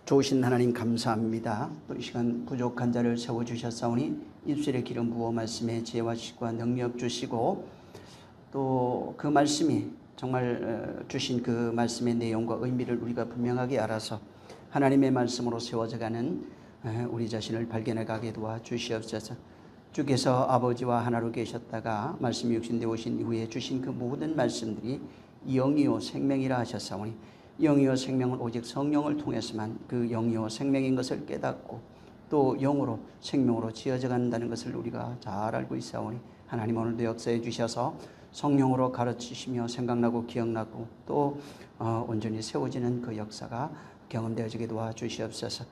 좋으신 하나님 감사합니다. 또 이 시간 부족한 자를 세워주셨사오니 입술에 기름 부어 말씀에 지혜와 식과 능력 주시고 또 그 말씀이 정말 주신 그 말씀의 내용과 의미를 우리가 분명하게 알아서 하나님의 말씀으로 세워져가는 우리 자신을 발견해 가게 도와 주시옵소서. 주께서 아버지와 하나로 계셨다가 말씀이 육신되어 오신 이후에 주신 그 모든 말씀들이 영이요 생명이라 하셨사오니 영이요 생명은 오직 성령을 통해서만 그 영이요 생명인 것을 깨닫고 또 영으로 생명으로 지어져 간다는 것을 우리가 잘 알고 있사오니 하나님 오늘도 역사해 주셔서 성령으로 가르치시며 생각나고 기억나고 또 온전히 세워지는 그 역사가 경험되어지게 도와주시옵소서.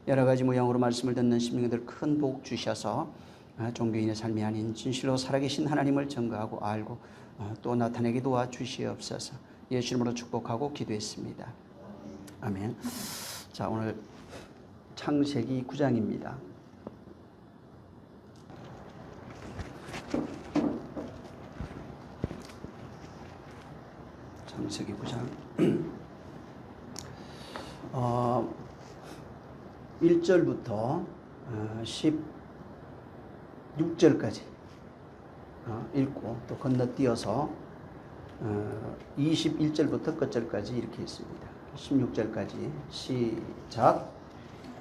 여러 가지 모양으로 말씀을 듣는 심령들 큰 복 주셔서 종교인의 삶이 아닌 진실로 살아계신 하나님을 증거하고 알고 또 나타내게 도와주시옵소서. 예수 이름으로 축복하고 기도했습니다. 아멘. 자, 오늘 창세기 9장입니다. 창세기 9장 1절부터 16절까지 읽고 또 건너뛰어서 21절부터 끝절까지 이렇게 있습니다. 16절까지 시작.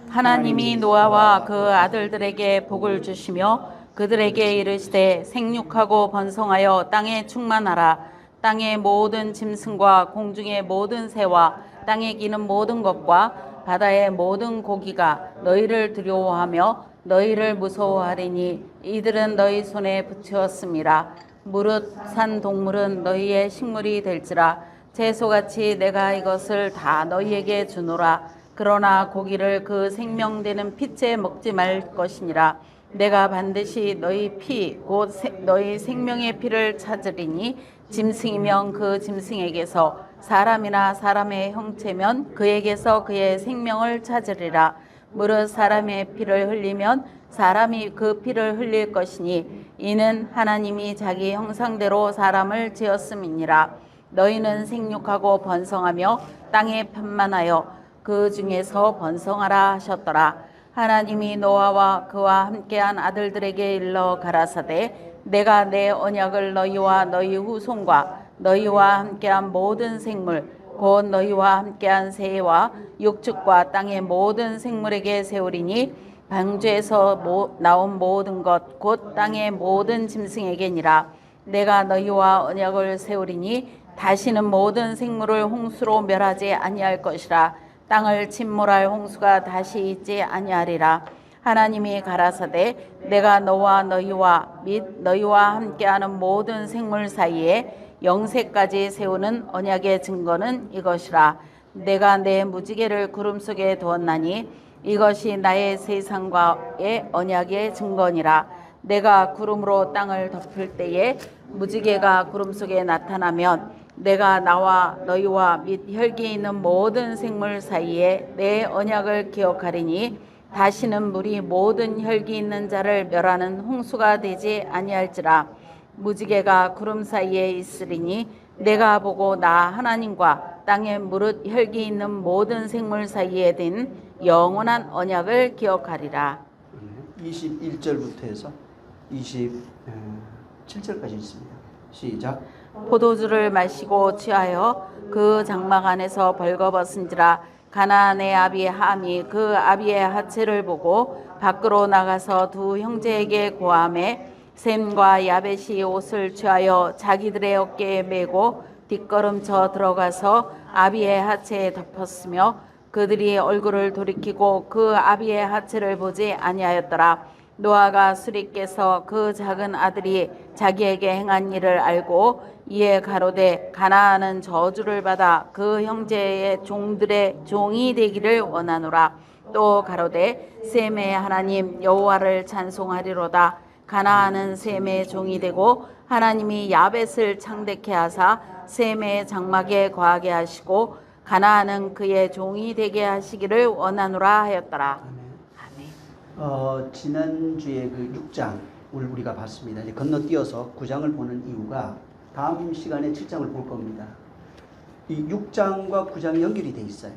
하나님이 노아와 그 아들들에게 복을 주시며 그들에게 이르시되 생육하고 번성하여 땅에 충만하라. 땅의 모든 짐승과 공중의 모든 새와 땅에 기는 모든 것과 바다의 모든 고기가 너희를 두려워하며 너희를 무서워하리니 이들은 너희 손에 붙였음이라. 무릇 산 동물은 너희의 식물이 될지라. 채소같이 내가 이것을 다 너희에게 주노라. 그러나 고기를 그 생명되는 피째 먹지 말 것이니라. 내가 반드시 너희 피 곧 너희 생명의 피를 찾으리니 짐승이면 그 짐승에게서 사람이나 사람의 형체면 그에게서 그의 생명을 찾으리라. 무릇 사람의 피를 흘리면 사람이 그 피를 흘릴 것이니 이는 하나님이 자기 형상대로 사람을 지었음이니라. 너희는 생육하고 번성하며 땅에 편만하여 그 중에서 번성하라 하셨더라. 하나님이 노아와 그와 함께한 아들들에게 일러 가라사대 내가 내 언약을 너희와 너희 후손과 너희와 함께한 모든 생물 곧 너희와 함께한 새와 육축과 땅의 모든 생물에게 세우리니 방주에서 나온 모든 것 곧 땅의 모든 짐승에게니라. 내가 너희와 언약을 세우리니 다시는 모든 생물을 홍수로 멸하지 아니할 것이라. 땅을 침몰할 홍수가 다시 있지 아니하리라. 하나님이 가라사대 내가 너와 너희와 및 너희와 함께하는 모든 생물 사이에 영세까지 세우는 언약의 증거는 이것이라. 내가 내 무지개를 구름 속에 두었나니 이것이 나의 세상과의 언약의 증거니라. 내가 구름으로 땅을 덮을 때에 무지개가 구름 속에 나타나면 내가 나와 너희와 및 혈기에 있는 모든 생물 사이에 내 언약을 기억하리니 다시는 물이 모든 혈기 있는 자를 멸하는 홍수가 되지 아니할지라. 무지개가 구름 사이에 있으리니 내가 보고 나 하나님과 땅에 무릇 혈기 있는 모든 생물 사이에 든 영원한 언약을 기억하리라. 21절부터 해서 27절까지 있습니다. 시작. 포도주를 마시고 취하여 그 장막 안에서 벌거벗은지라. 가나안의 아비 함이 그 아비의 하체를 보고 밖으로 나가서 두 형제에게 고하매 셈과 야벳이 옷을 취하여 자기들의 어깨에 메고 뒷걸음쳐 들어가서 아비의 하체에 덮었으며 그들이 얼굴을 돌이키고 그 아비의 하체를 보지 아니하였더라. 노아가 술이 깨서 그 작은 아들이 자기에게 행한 일을 알고 이에 가로되 가나안은 저주를 받아 그 형제의 종들의 종이 되기를 원하노라. 또 가로되 셈의 하나님 여호와를 찬송하리로다. 가나안은 셈의 종이 되고 하나님이 야벳을 창대케 하사 셈의 장막에 거하게 하시고 가나안은 그의 종이 되게 하시기를 원하노라 하였더라. 아멘. 지난주에 그 6장을 우리가 봤습니다. 이제 건너뛰어서 9장을 보는 이유가 다음 시간에 7장을 볼 겁니다. 이 6장과 9장이 연결이 돼 있어요.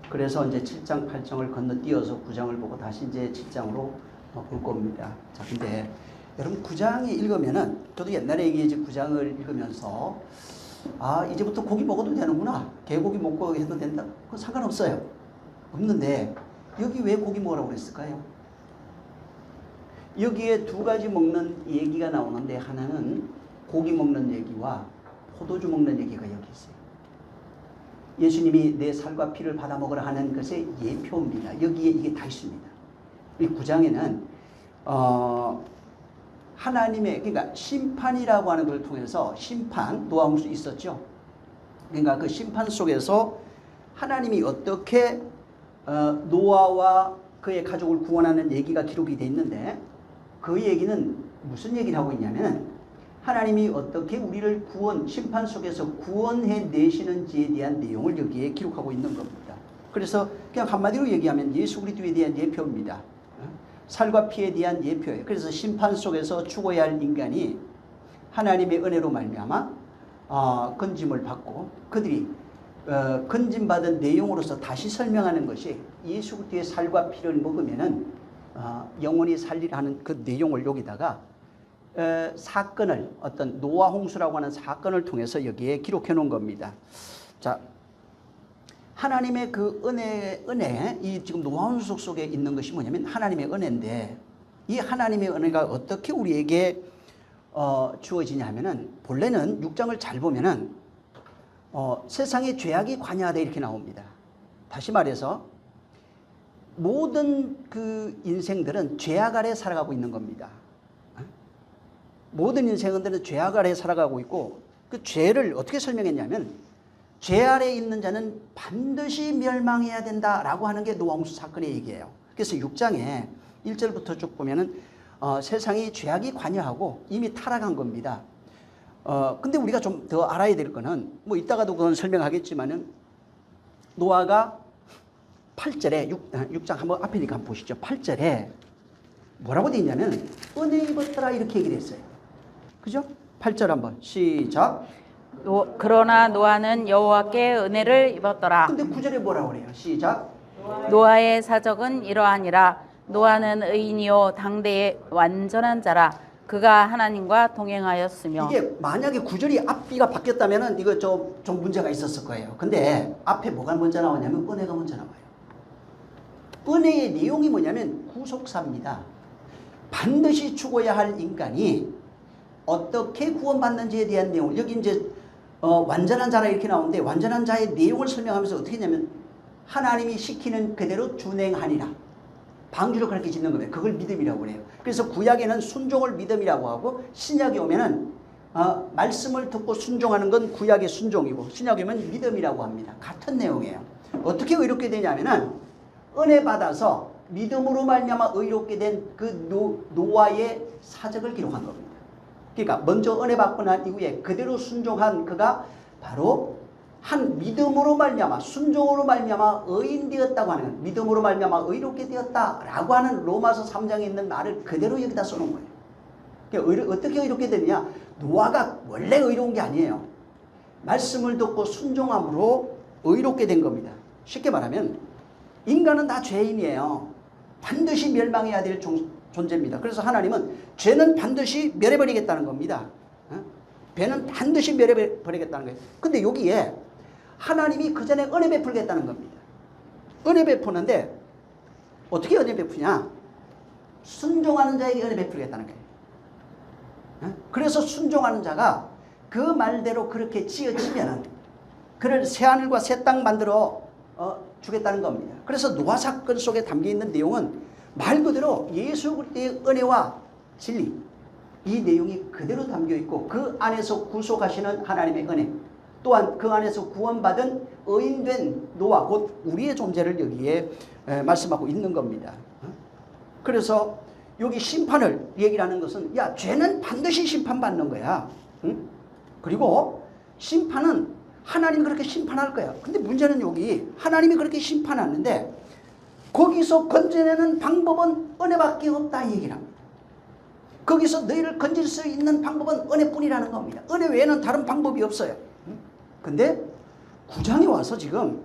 그래서 이제 7장, 8장을 건너뛰어서 9장을 보고 다시 이제 7장으로 볼 겁니다. 자, 근데 여러분 9장에 읽으면은 저도 옛날에 이제 9장을 읽으면서 아, 이제부터 고기 먹어도 되는구나. 개고기 먹고 해도 된다. 그건 상관없어요. 없는데 여기 왜 고기 먹으라고 그랬을까요? 여기에 두 가지 먹는 얘기가 나오는데 하나는 고기 먹는 얘기와 포도주 먹는 얘기가 여기 있어요. 예수님이 내 살과 피를 받아 먹으라 하는 것의 예표입니다. 여기에 이게 다 있습니다. 이 9장에는 하나님의 그러니까 심판이라고 하는 걸 통해서 심판 노아 홍수 있었죠. 그러니까 그 심판 속에서 하나님이 어떻게 노아와 그의 가족을 구원하는 얘기가 기록이 돼 있는데 그 얘기는 무슨 얘기를 하고 있냐면 하나님이 어떻게 우리를 심판 속에서 구원해 내시는지에 대한 내용을 여기에 기록하고 있는 겁니다. 그래서 그냥 한마디로 얘기하면 예수 그리스도에 대한 예표입니다. 살과 피에 대한 예표예요. 그래서 심판 속에서 죽어야 할 인간이 하나님의 은혜로 말미암아 건짐을 받고 그들이 건짐받은 내용으로서 다시 설명하는 것이 예수 그리스도의 살과 피를 먹으면은 영원히 살리라는 그 내용을 여기다가 사건을 어떤 노아 홍수라고 하는 사건을 통해서 여기에 기록해 놓은 겁니다. 자, 하나님의 그 은혜, 이 지금 노아 홍수 속에 있는 것이 뭐냐면 하나님의 은혜인데 이 하나님의 은혜가 어떻게 우리에게 주어지냐 하면은 본래는 6장을 잘 보면은 세상에 죄악이 관여하다 이렇게 나옵니다. 다시 말해서 모든 그 인생들은 죄악 아래 살아가고 있는 겁니다. 모든 인생들은 죄악 아래 살아가고 있고 그 죄를 어떻게 설명했냐면 죄 아래 있는 자는 반드시 멸망해야 된다라고 하는 게 노아 홍수 사건의 얘기예요. 그래서 6장에 1절부터 쭉 보면은 세상이 죄악이 관여하고 이미 타락한 겁니다. 근데 우리가 좀 더 알아야 될 거는 뭐 이따가도 그건 설명하겠지만은 노아가 8절에 6장 한번 앞에니까 한번 보시죠. 8절에 뭐라고 되어 있냐면 은혜 입었더라 이렇게 얘기를 했어요. 그죠? 8절 한번 시작. 그러나 노아는 여호와께 은혜를 입었더라. 근데 9절에 뭐라고 그래요? 시작. 노아의 사적은 이러하니라. 노아는 의인이요 당대의 완전한 자라. 그가 하나님과 동행하였으며. 이게 만약에 9절이 앞뒤가 바뀌었다면 이거 좀 문제가 있었을 거예요. 근데 앞에 뭐가 먼저 나오냐면 은혜가 먼저 나와요. 은혜의 내용이 뭐냐면 구속사입니다. 반드시 죽어야 할 인간이 어떻게 구원받는지에 대한 내용. 여기 이제 완전한 자라 이렇게 나오는데 완전한 자의 내용을 설명하면서 어떻게 했냐면 하나님이 시키는 그대로 준행하니라. 방주를 그렇게 짓는 거예요. 그걸 믿음이라고 그래요. 그래서 구약에는 순종을 믿음이라고 하고 신약에 오면은 말씀을 듣고 순종하는 건 구약의 순종이고 신약에 오면 믿음이라고 합니다. 같은 내용이에요. 어떻게 의롭게 되냐면은 은혜 받아서 믿음으로 말미암아 의롭게 된 그 노아의 사적을 기록한 겁니다. 그러니까 먼저 은혜 받고 난 이후에 그대로 순종한 그가 바로 한 믿음으로 말미암아 순종으로 말미암아 의인 되었다고 하는 믿음으로 말미암아 의롭게 되었다라고 하는 로마서 3장에 있는 말을 그대로 여기다 써놓은 거예요. 그러니까 어떻게 의롭게 되느냐? 노아가 원래 의로운 게 아니에요. 말씀을 듣고 순종함으로 의롭게 된 겁니다. 쉽게 말하면 인간은 다 죄인이에요. 반드시 멸망해야 될 존재입니다. 그래서 하나님은 죄는 반드시 멸해버리겠다는 겁니다. 죄는 반드시 멸해버리겠다는 거예요. 근데 여기에 하나님이 그 전에 은혜 베풀겠다는 겁니다. 은혜 베푸는데 어떻게 은혜 베푸냐? 순종하는 자에게 은혜 베풀겠다는 거예요. 그래서 순종하는 자가 그 말대로 그렇게 지어지면은 그를 새하늘과 새 땅 만들어 주겠다는 겁니다. 그래서 노아 사건 속에 담겨있는 내용은 말 그대로 예수 그리스도의 은혜와 진리 이 내용이 그대로 담겨있고 그 안에서 구속하시는 하나님의 은혜 또한 그 안에서 구원받은 의인된 노아 곧 우리의 존재를 여기에 말씀하고 있는 겁니다. 그래서 여기 심판을 얘기를 하는 것은 야 죄는 반드시 심판받는 거야. 그리고 심판은 하나님이 그렇게 심판할 거야. 근데 문제는 여기 하나님이 그렇게 심판하는데 거기서 건져내는 방법은 은혜밖에 없다 이 얘기를 합니다. 거기서 너희를 건질 수 있는 방법은 은혜뿐이라는 겁니다. 은혜 외에는 다른 방법이 없어요. 근데 9장에 와서 지금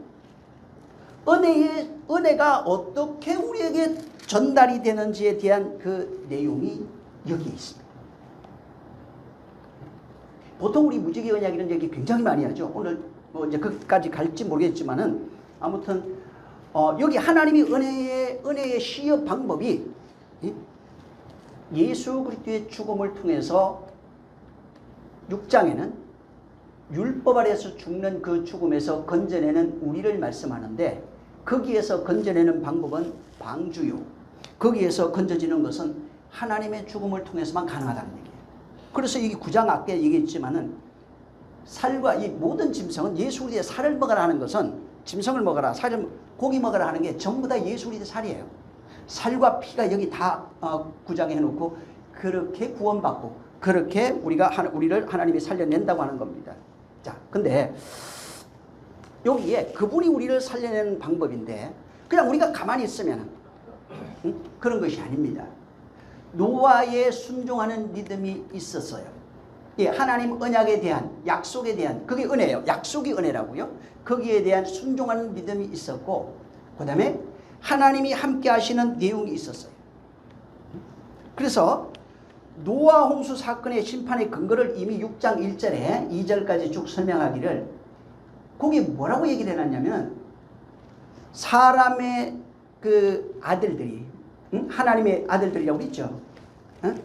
은혜가 어떻게 우리에게 전달이 되는지에 대한 그 내용이 여기에 있습니다. 보통 우리 무지개 언약 이런 얘기 굉장히 많이 하죠. 오늘 뭐 이제 그까지 갈지 모르겠지만은 아무튼 여기 하나님이 은혜의 시여 방법이 예수 그리스도의 죽음을 통해서 6장에는 율법 아래에서 죽는 그 죽음에서 건져내는 우리를 말씀하는데, 거기에서 건져내는 방법은 방주요, 거기에서 건져지는 것은 하나님의 죽음을 통해서만 가능하다는 얘기예요. 그래서 이게 9장 아까 얘기했지만은 살과 이 모든 짐승은 예수 그리스도의 살을 먹으라 하는 것은, 짐승을 먹어라, 고기 먹으라 하는 게 전부 다 예수 그리스도의 살이에요. 살과 피가 여기 다 9장에 해놓고 그렇게 구원받고 그렇게 우리를 하나님이 살려낸다고 하는 겁니다. 자, 근데 여기에 그분이 우리를 살려내는 방법인데 그냥 우리가 가만히 있으면 그런 것이 아닙니다. 노아에 순종하는 믿음이 있었어요. 예, 하나님 언약에 대한, 약속에 대한, 그게 은혜예요. 약속이 은혜라고요. 거기에 대한 순종하는 믿음이 있었고, 그 다음에 하나님이 함께 하시는 내용이 있었어요. 그래서 노아 홍수 사건의 심판의 근거를 이미 6장 1절에 2절까지 쭉 설명하기를, 거기 뭐라고 얘기를 해놨냐면, 사람의 그 아들들이, 하나님의 아들들이라고 그랬죠.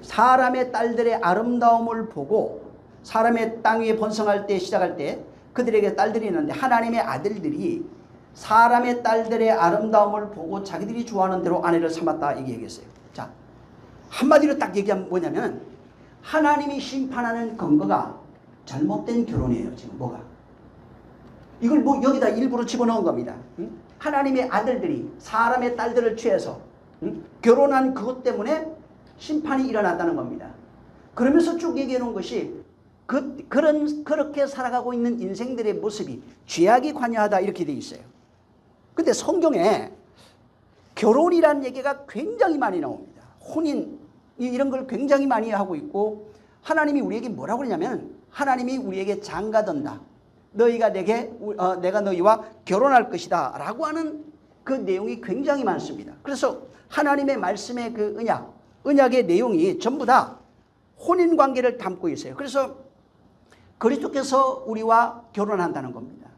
사람의 딸들의 아름다움을 보고, 사람의 땅 위에 번성할 때, 시작할 때 그들에게 딸들이 있는데, 하나님의 아들들이 사람의 딸들의 아름다움을 보고 자기들이 좋아하는 대로 아내를 삼았다, 이게 얘기했어요. 자, 한마디로 딱 얘기하면 뭐냐면, 하나님이 심판하는 근거가 잘못된 결혼이에요. 지금 뭐가, 이걸 뭐 여기다 일부러 집어넣은 겁니다. 하나님의 아들들이 사람의 딸들을 취해서 결혼한 그것 때문에 심판이 일어났다는 겁니다. 그러면서 쭉 얘기해 놓은 것이 그렇게 살아가고 있는 인생들의 모습이 죄악이 관여하다, 이렇게 돼 있어요. 근데 성경에 결혼이라는 얘기가 굉장히 많이 나옵니다. 혼인 이런 걸 굉장히 많이 하고 있고, 하나님이 우리에게 뭐라고 그러냐면, 하나님이 우리에게 장가든다, 너희가 내가 너희와 결혼할 것이다 라고 하는 그 내용이 굉장히 많습니다. 그래서 하나님의 말씀의 그 언약의 내용이 전부 다 혼인관계를 담고 있어요. 그래서 그리스도께서 우리와 결혼한다는 겁니다.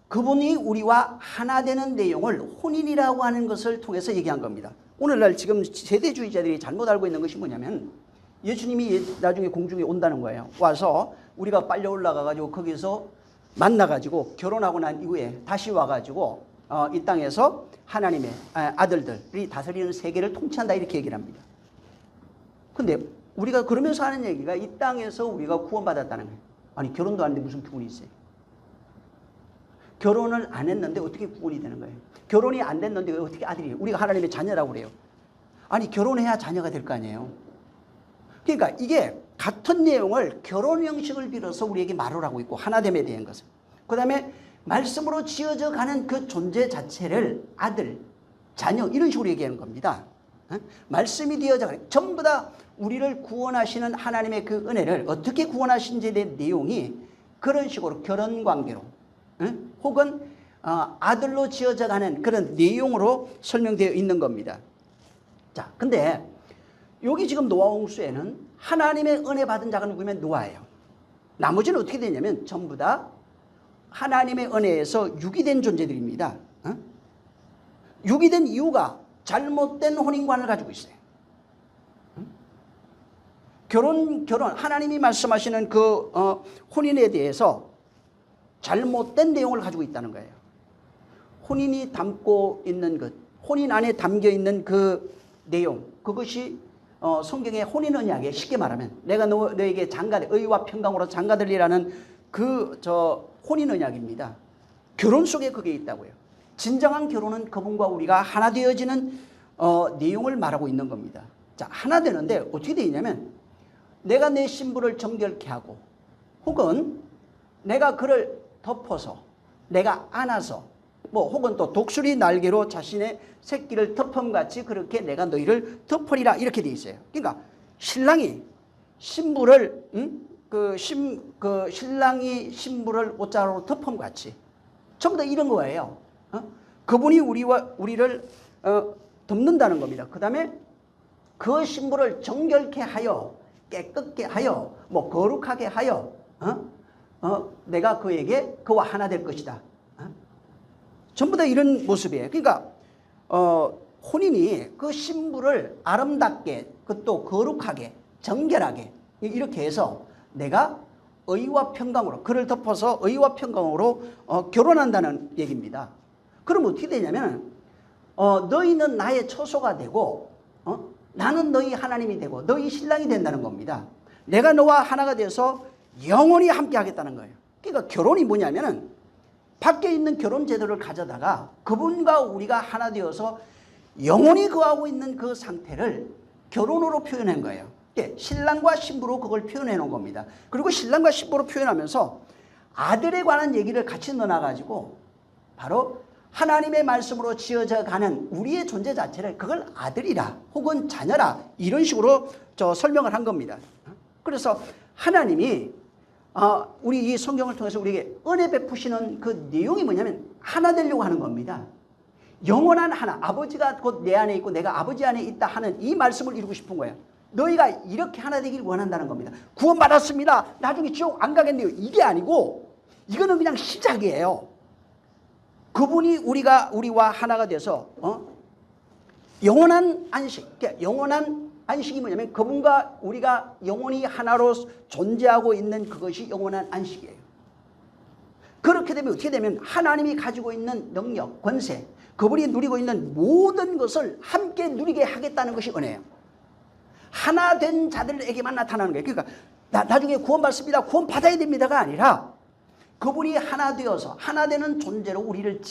그분이 우리와 하나 되는 내용을 혼인이라고 하는 것을 통해서 얘기한 겁니다. 오늘날 지금 세대주의자들이 잘못 알고 있는 것이 뭐냐면, 예수님이 나중에 공중에 온다는 거예요. 와서 우리가 빨려 올라가가지고 거기서 만나가지고 결혼하고 난 이후에 다시 와가지고 이 땅에서 하나님의 아들들이 다스리는 세계를 통치한다, 이렇게 얘기를 합니다. 근데 우리가 그러면서 하는 얘기가, 이 땅에서 우리가 구원받았다는 거예요. 아니, 결혼도 안 했는데 무슨 구원이 있어요? 결혼을 안 했는데 어떻게 구원이 되는 거예요? 결혼이 안 됐는데 어떻게 아들이에요? 우리가 하나님의 자녀라고 그래요. 아니, 결혼해야 자녀가 될 거 아니에요. 그러니까 이게 같은 내용을 결혼 형식을 빌어서 우리에게 말을 하고 있고, 하나됨에 대한 것을, 그 다음에 말씀으로 지어져 가는 그 존재 자체를 아들, 자녀, 이런 식으로 얘기하는 겁니다. 말씀이 되어져 가는, 전부 다 우리를 구원하시는 하나님의 그 은혜를 어떻게 구원하신지에 대한 내용이 그런 식으로 결혼관계로 혹은 아들로 지어져 가는 그런 내용으로 설명되어 있는 겁니다. 자, 근데 여기 지금 노아 홍수에는 하나님의 은혜 받은 자가 누구면 노아예요. 나머지는 어떻게 되냐면 전부 다 하나님의 은혜에서 유기된 존재들입니다. 유기된 이유가 잘못된 혼인관을 가지고 있어요. 결혼 하나님이 말씀하시는 그 혼인에 대해서 잘못된 내용을 가지고 있다는 거예요. 혼인이 담고 있는 것, 혼인 안에 담겨 있는 그 내용, 그것이 성경의 혼인 언약에 쉽게 말하면, 내가 너에게 의와 평강으로 장가들리라는 그 혼인 언약입니다. 결혼 속에 그게 있다고요. 진정한 결혼은 그분과 우리가 하나 되어지는 내용을 말하고 있는 겁니다. 자, 하나 되는데 어떻게 되어 있냐면, 내가 내 신부를 정결케 하고, 혹은 내가 그를 덮어서, 내가 안아서, 혹은 또 독수리 날개로 자신의 새끼를 덮음같이 그렇게 내가 너희를 덮으리라, 이렇게 돼 있어요. 그러니까 신랑이 신부를 신랑이 신부를 옷자루로 덮음같이 전부 다 이런 거예요. 그분이 우리를 덮는다는 겁니다. 그 다음에 그 신부를 정결케 하여, 깨끗게 하여, 뭐 거룩하게 하여, 내가 그와 하나 될 것이다. 전부 다 이런 모습이에요. 그러니까 혼인이 그 신부를 아름답게, 또 거룩하게, 정결하게 이렇게 해서 내가 의와 평강으로, 그를 덮어서 의와 평강으로 결혼한다는 얘기입니다. 그럼 어떻게 되냐면 너희는 나의 처소가 되고 나는 너희 하나님이 되고 너희 신랑이 된다는 겁니다. 내가 너와 하나가 되어서 영원히 함께 하겠다는 거예요. 그러니까 결혼이 뭐냐면은 밖에 있는 결혼 제도를 가져다가 그분과 우리가 하나 되어서 영원히 거하고 있는 그 상태를 결혼으로 표현한 거예요. 신랑과 신부로 그걸 표현해 놓은 겁니다. 그리고 신랑과 신부로 표현하면서 아들에 관한 얘기를 같이 넣어놔가지고 바로 하나님의 말씀으로 지어져 가는 우리의 존재 자체를 그걸 아들이라 혹은 자녀라 이런 식으로 설명을 한 겁니다. 그래서 하나님이 우리 이 성경을 통해서 우리에게 은혜 베푸시는 그 내용이 뭐냐면 하나 되려고 하는 겁니다. 영원한 하나, 아버지가 곧 내 안에 있고 내가 아버지 안에 있다 하는 이 말씀을 이루고 싶은 거예요. 너희가 이렇게 하나 되길 원한다는 겁니다. 구원받았습니다. 나중에 지옥 안 가겠네요. 이게 아니고 이거는 그냥 시작이에요. 그분이 우리와 하나가 돼서 영원한 안식, 그러니까 영원한 안식이 뭐냐면 그분과 우리가 영원히 하나로 존재하고 있는 그것이 영원한 안식이에요. 그렇게 되면 어떻게 되면 하나님이 가지고 있는 능력, 권세, 그분이 누리고 있는 모든 것을 함께 누리게 하겠다는 것이 은혜예요. 하나 된 자들에게만 나타나는 거예요. 그러니까 나중에 구원받습니다, 구원받아야 됩니다가 아니라 그분이 하나 되어서 하나 되는 존재로 우리를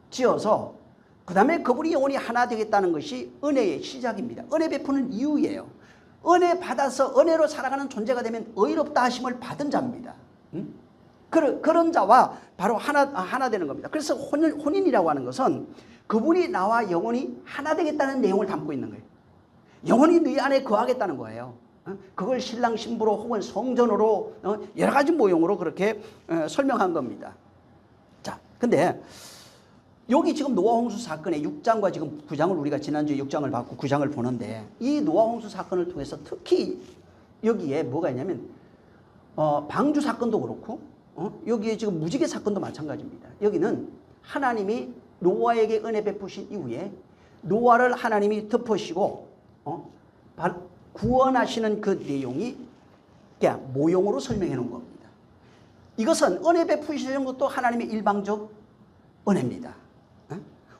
지어서 그 다음에 그분이 영원히 하나 되겠다는 것이 은혜의 시작입니다. 은혜 베푸는 이유예요. 은혜 받아서 은혜로 살아가는 존재가 되면 의롭다 하심을 받은 자입니다. 그런 자와 바로 하나 되는 겁니다. 그래서 혼인이라고 하는 것은 그분이 나와 영원히 하나 되겠다는 내용을 담고 있는 거예요. 영원히 네 안에 거하겠다는 거예요. 그걸 신랑 신부로 혹은 성전으로 여러 가지 모형으로 그렇게 설명한 겁니다. 자, 근데 여기 지금 노아 홍수 사건의 6장과 지금 9장을 우리가 지난주에 6장을 받고 9장을 보는데 이 노아 홍수 사건을 통해서 특히 여기에 뭐가 있냐면 방주 사건도 그렇고 여기에 지금 무지개 사건도 마찬가지입니다. 여기는 하나님이 노아에게 은혜 베푸신 이후에 노아를 하나님이 덮으시고 구원하시는 그 내용이 그냥 모형으로 설명해 놓은 겁니다. 이것은 은혜 베푸시는 것도 하나님의 일방적 은혜입니다.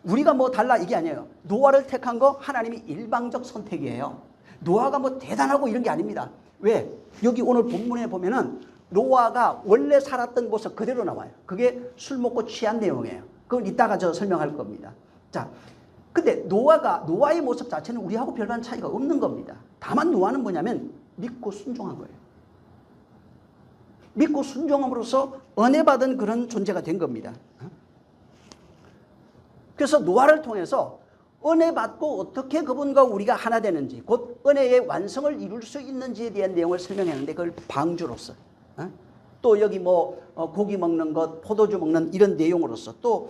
우리가 뭐 달라 이게 아니에요. 노아를 택한 거 하나님이 일방적 선택이에요. 노아가 뭐 대단하고 이런 게 아닙니다. 왜? 여기 오늘 본문에 보면은 노아가 원래 살았던 모습 그대로 나와요. 그게 술 먹고 취한 내용이에요. 그건 이따가 저 설명할 겁니다. 자, 근데 노아의 모습 자체는 우리하고 별반 차이가 없는 겁니다. 다만 노아는 뭐냐면 믿고 순종한 거예요. 믿고 순종함으로써 은혜 받은 그런 존재가 된 겁니다. 그래서 노아를 통해서 은혜 받고 어떻게 그분과 우리가 하나 되는지, 곧 은혜의 완성을 이룰 수 있는지에 대한 내용을 설명했는데 그걸 방주로서, 또 여기 뭐 고기 먹는 것, 포도주 먹는 이런 내용으로서, 또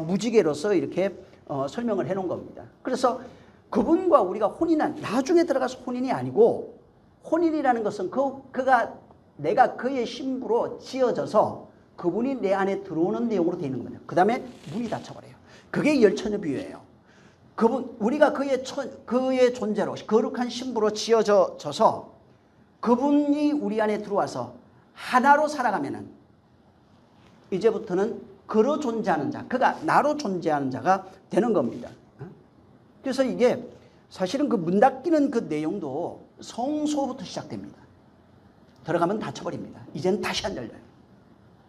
무지개로서 이렇게 설명을 해놓은 겁니다. 그래서 그분과 우리가 혼인한, 나중에 들어가서 혼인이 아니고, 혼인이라는 것은 내가 그의 신부로 지어져서 그분이 내 안에 들어오는 내용으로 되어 있는 겁니다. 그 다음에 문이 닫혀버려요. 그게 열처녀 비유예요. 우리가 그의 존재로 거룩한 신부로 지어져서 그분이 우리 안에 들어와서 하나로 살아가면은 이제부터는 그로 존재하는 자, 그가 나로 존재하는 자가 되는 겁니다. 그래서 이게 사실은 그 문 닫히는 그 내용도 성소부터 시작됩니다. 들어가면 닫혀버립니다. 이제는 다시 안 열려요.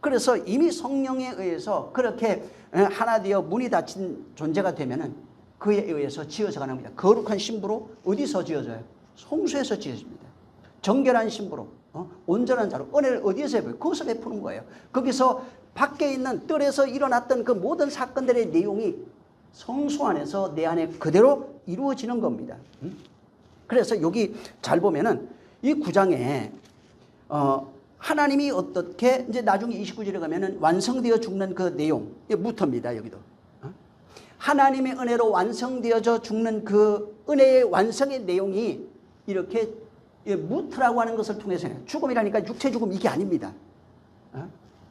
그래서 이미 성령에 의해서 그렇게 하나 되어 문이 닫힌 존재가 되면은 그에 의해서 지어져 가는 겁니다. 거룩한 신부로 어디서 지어져요? 성소에서 지어집니다. 정결한 신부로, 온전한 자로 은혜를 어디에서 베풀어요? 거기서 베푸는 거예요. 거기서 밖에 있는 뜰에서 일어났던 그 모든 사건들의 내용이 성소 안에서 내 안에 그대로 이루어지는 겁니다. 그래서 여기 잘 보면은 이 9장에 하나님이 어떻게 이제 나중에 29절에 가면은 완성되어 죽는 그 내용, 이게 무터입니다. 여기도 하나님의 은혜로 완성되어져 죽는 그 은혜의 완성의 내용이 이렇게 무트라고 하는 것을 통해서 죽음이라니까 육체 죽음 이게 아닙니다.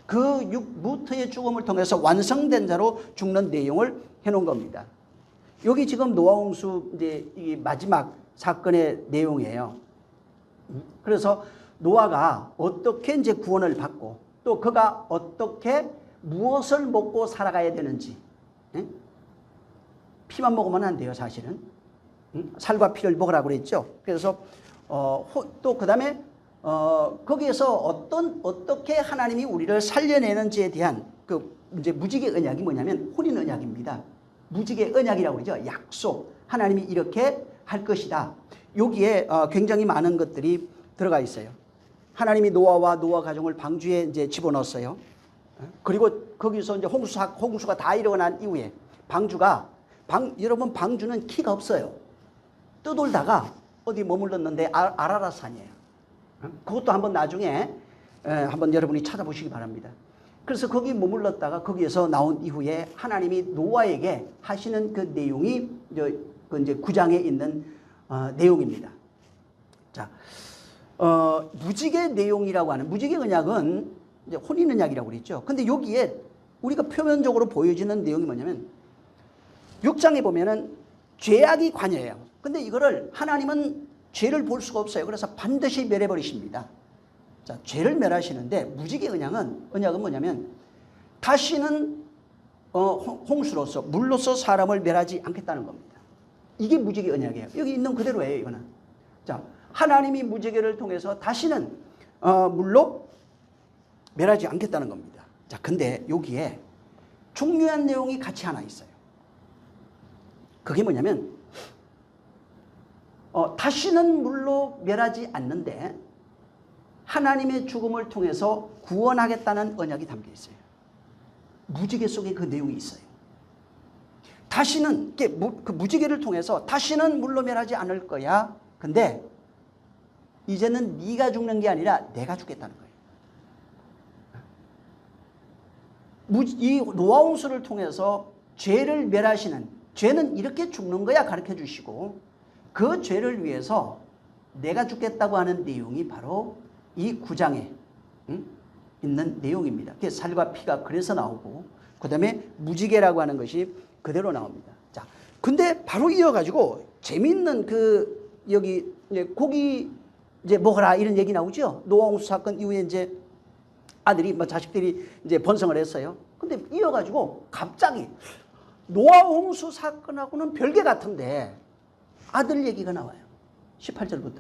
그 무트의 죽음을 통해서 완성된 자로 죽는 내용을 해놓은 겁니다. 여기 지금 노아 홍수 이제 이 마지막 사건의 내용이에요. 그래서 노아가 어떻게 이제 구원을 받고 또 그가 어떻게 무엇을 먹고 살아가야 되는지. 피만 먹으면 안 돼요, 사실은. 살과 피를 먹으라고 그랬죠. 그래서 또 그다음에 거기에서 어떻게 하나님이 우리를 살려내는지에 대한 그 이제 무지개 언약이 뭐냐면 혼인 언약입니다. 무지개 언약이라고 그러죠. 약속. 하나님이 이렇게 할 것이다. 여기에 굉장히 많은 것들이 들어가 있어요. 하나님이 노아와 노아 가정을 방주에 이제 집어넣었어요. 그리고 거기서 이제 홍수가 다 일어난 이후에 여러분 방주는 키가 없어요. 떠돌다가 어디 머물렀는데 아라랏산이에요. 그것도 한번 나중에 한번 여러분이 찾아보시기 바랍니다. 그래서 거기 머물렀다가 거기에서 나온 이후에 하나님이 노아에게 하시는 그 내용이 그 이제 9장에 있는 내용입니다. 자, 무지개 내용이라고 하는 무지개 언약은 이제 혼인 언약이라고 그랬죠. 근데 여기에 우리가 표면적으로 보여지는 내용이 뭐냐면 6장에 보면은 죄악이 관여해요. 근데 이거를 하나님은 죄를 볼 수가 없어요. 그래서 반드시 멸해버리십니다. 자, 죄를 멸하시는데 무지개 언약은 뭐냐면 다시는 홍수로서 물로서 사람을 멸하지 않겠다는 겁니다. 이게 무지개 언약이에요. 여기 있는 그대로예요, 이거는. 자, 하나님이 무지개를 통해서 다시는 물로 멸하지 않겠다는 겁니다. 자, 근데 여기에 중요한 내용이 같이 하나 있어요. 그게 뭐냐면 다시는 물로 멸하지 않는데 하나님의 죽음을 통해서 구원하겠다는 언약이 담겨 있어요. 무지개 속에 그 내용이 있어요. 다시는 그 무지개를 통해서 다시는 물로 멸하지 않을 거야. 근데 이제는 네가 죽는 게 아니라 내가 죽겠다는 거예요. 이 노아 홍수를 통해서 죄를 멸하시는, 죄는 이렇게 죽는 거야 가르쳐 주시고 그 죄를 위해서 내가 죽겠다고 하는 내용이 바로 이 9장에 있는 내용입니다. 그래서 살과 피가 그래서 나오고 그 다음에 무지개라고 하는 것이 그대로 나옵니다. 자, 근데 바로 이어가지고 재밌는 여기 고기 이제 먹어라 이런 얘기 나오죠. 노아 홍수 사건 이후에 이제 아들이 자식들이 이제 번성을 했어요. 근데 이어가지고 갑자기 노아 홍수 사건하고는 별개 같은데 아들 얘기가 나와요. 18절부터.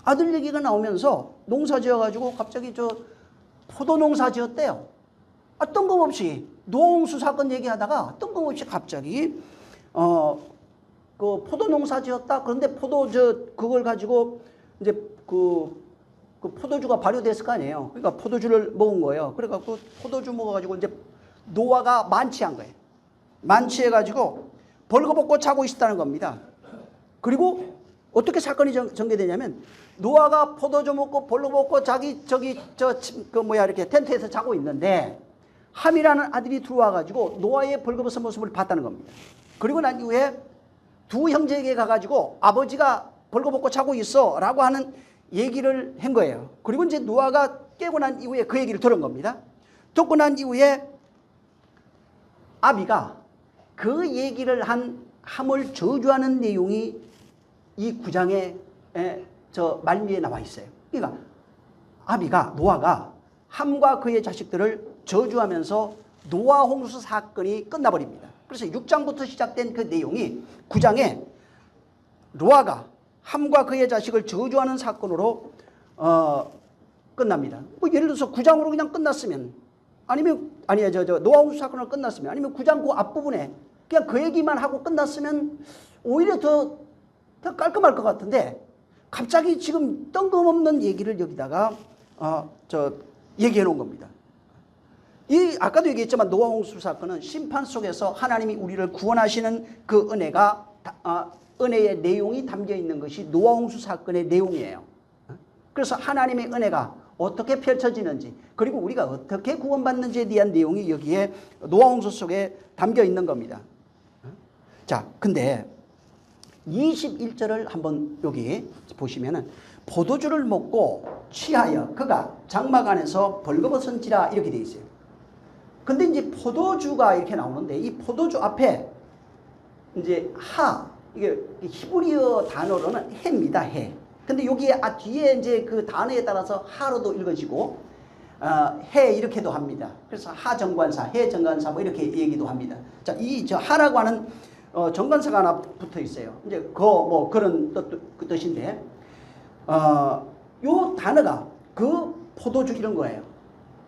아들 얘기가 나오면서 농사 지어가지고 갑자기 포도 농사 지었대요. 뜬금없이 노아 홍수 사건 얘기하다가 뜬금없이 갑자기 그 포도 농사 지었다. 그런데 그걸 가지고 이제 그 포도주가 발효됐을 거 아니에요. 그러니까 포도주를 먹은 거예요. 그래갖고 포도주 먹어가지고 이제 노아가 만취한 거예요. 만취해가지고 벌거벗고 자고 있었다는 겁니다. 그리고 어떻게 사건이 전개되냐면 노아가 포도주 먹고 벌거벗고 이렇게 텐트에서 자고 있는데 함이라는 아들이 들어와가지고 노아의 벌거벗은 모습을 봤다는 겁니다. 그리고 난 이후에 두 형제에게 가가지고 아버지가 벌거벗고 자고 있어 라고 하는 얘기를 한 거예요. 그리고 이제 노아가 깨고 난 이후에 그 얘기를 들은 겁니다. 듣고 난 이후에 아비가 그 얘기를 한 함을 저주하는 내용이 이 9장의 말미에 나와 있어요. 그러니까 노아가 함과 그의 자식들을 저주하면서 노아 홍수 사건이 끝나버립니다. 그래서 6장부터 시작된 그 내용이 9장에 노아가 함과 그의 자식을 저주하는 사건으로 끝납니다. 예를 들어서 9장으로 그냥 끝났으면 노아 홍수 사건으로 끝났으면 아니면 9장 그 앞부분에 그냥 그 얘기만 하고 끝났으면 오히려 더 깔끔할 것 같은데 갑자기 지금 뜬금없는 얘기를 여기다가 얘기해 놓은 겁니다. 아까도 얘기했지만 노아 홍수 사건은 심판 속에서 하나님이 우리를 구원하시는 그 은혜의 내용이 담겨 있는 것이 노아 홍수 사건의 내용이에요. 그래서 하나님의 은혜가 어떻게 펼쳐지는지 그리고 우리가 어떻게 구원받는지에 대한 내용이 여기에 노아홍수 속에 담겨 있는 겁니다. 자, 근데 21절을 한번 여기 보시면은 포도주를 먹고 취하여 그가 장막 안에서 벌거벗은지라 이렇게 되어 있어요. 근데 이제 포도주가 이렇게 나오는데 이 포도주 앞에 이제 이게 히브리어 단어로는 해입니다. 해. 근데 여기에 뒤에 이제 그 단어에 따라서 하로도 읽어지고 해 이렇게도 합니다. 그래서 하정관사, 해정관사 뭐 이렇게 얘기도 합니다. 자, 저 하라고 하는 정관사가 하나 붙어 있어요. 이제 뭐 그런 그 뜻인데 요 단어가 그 포도주 이런 거예요.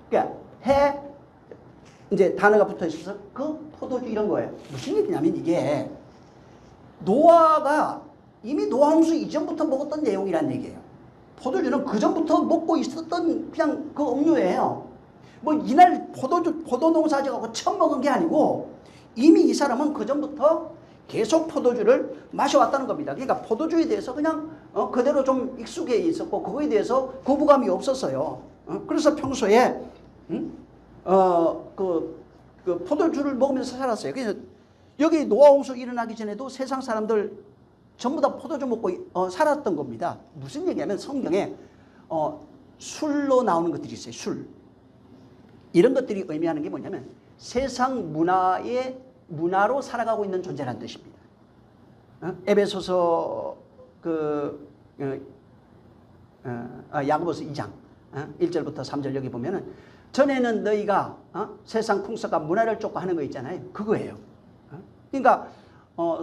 그러니까 해 이제 단어가 붙어 있어서 그 포도주 이런 거예요. 무슨 얘기냐면 이게 노아가 이미 노아홍수 이전부터 먹었던 내용이란 얘기예요. 포도주는 그 전부터 먹고 있었던 그냥 그 음료예요. 뭐 이날 포도 농사 지어갖고 처음 먹은 게 아니고 이미 이 사람은 그 전부터 계속 포도주를 마셔왔다는 겁니다. 그러니까 포도주에 대해서 그냥 그대로 좀 익숙해 있었고 그거에 대해서 거부감이 없었어요. 그래서 평소에 그 포도주를 먹으면서 살았어요. 그래서 여기 노아홍수 일어나기 전에도 세상 사람들 전부 다 포도주 먹고 살았던 겁니다. 무슨 얘기냐면 성경에 술로 나오는 것들이 있어요. 술. 이런 것들이 의미하는 게 뭐냐면 세상 문화로 살아가고 있는 존재라는 뜻입니다. 에베소서 야고보서 2장 1절부터 3절 여기 보면은 전에는 너희가 세상 풍속과 문화를 쫓고 하는 거 있잖아요. 그거예요. 그러니까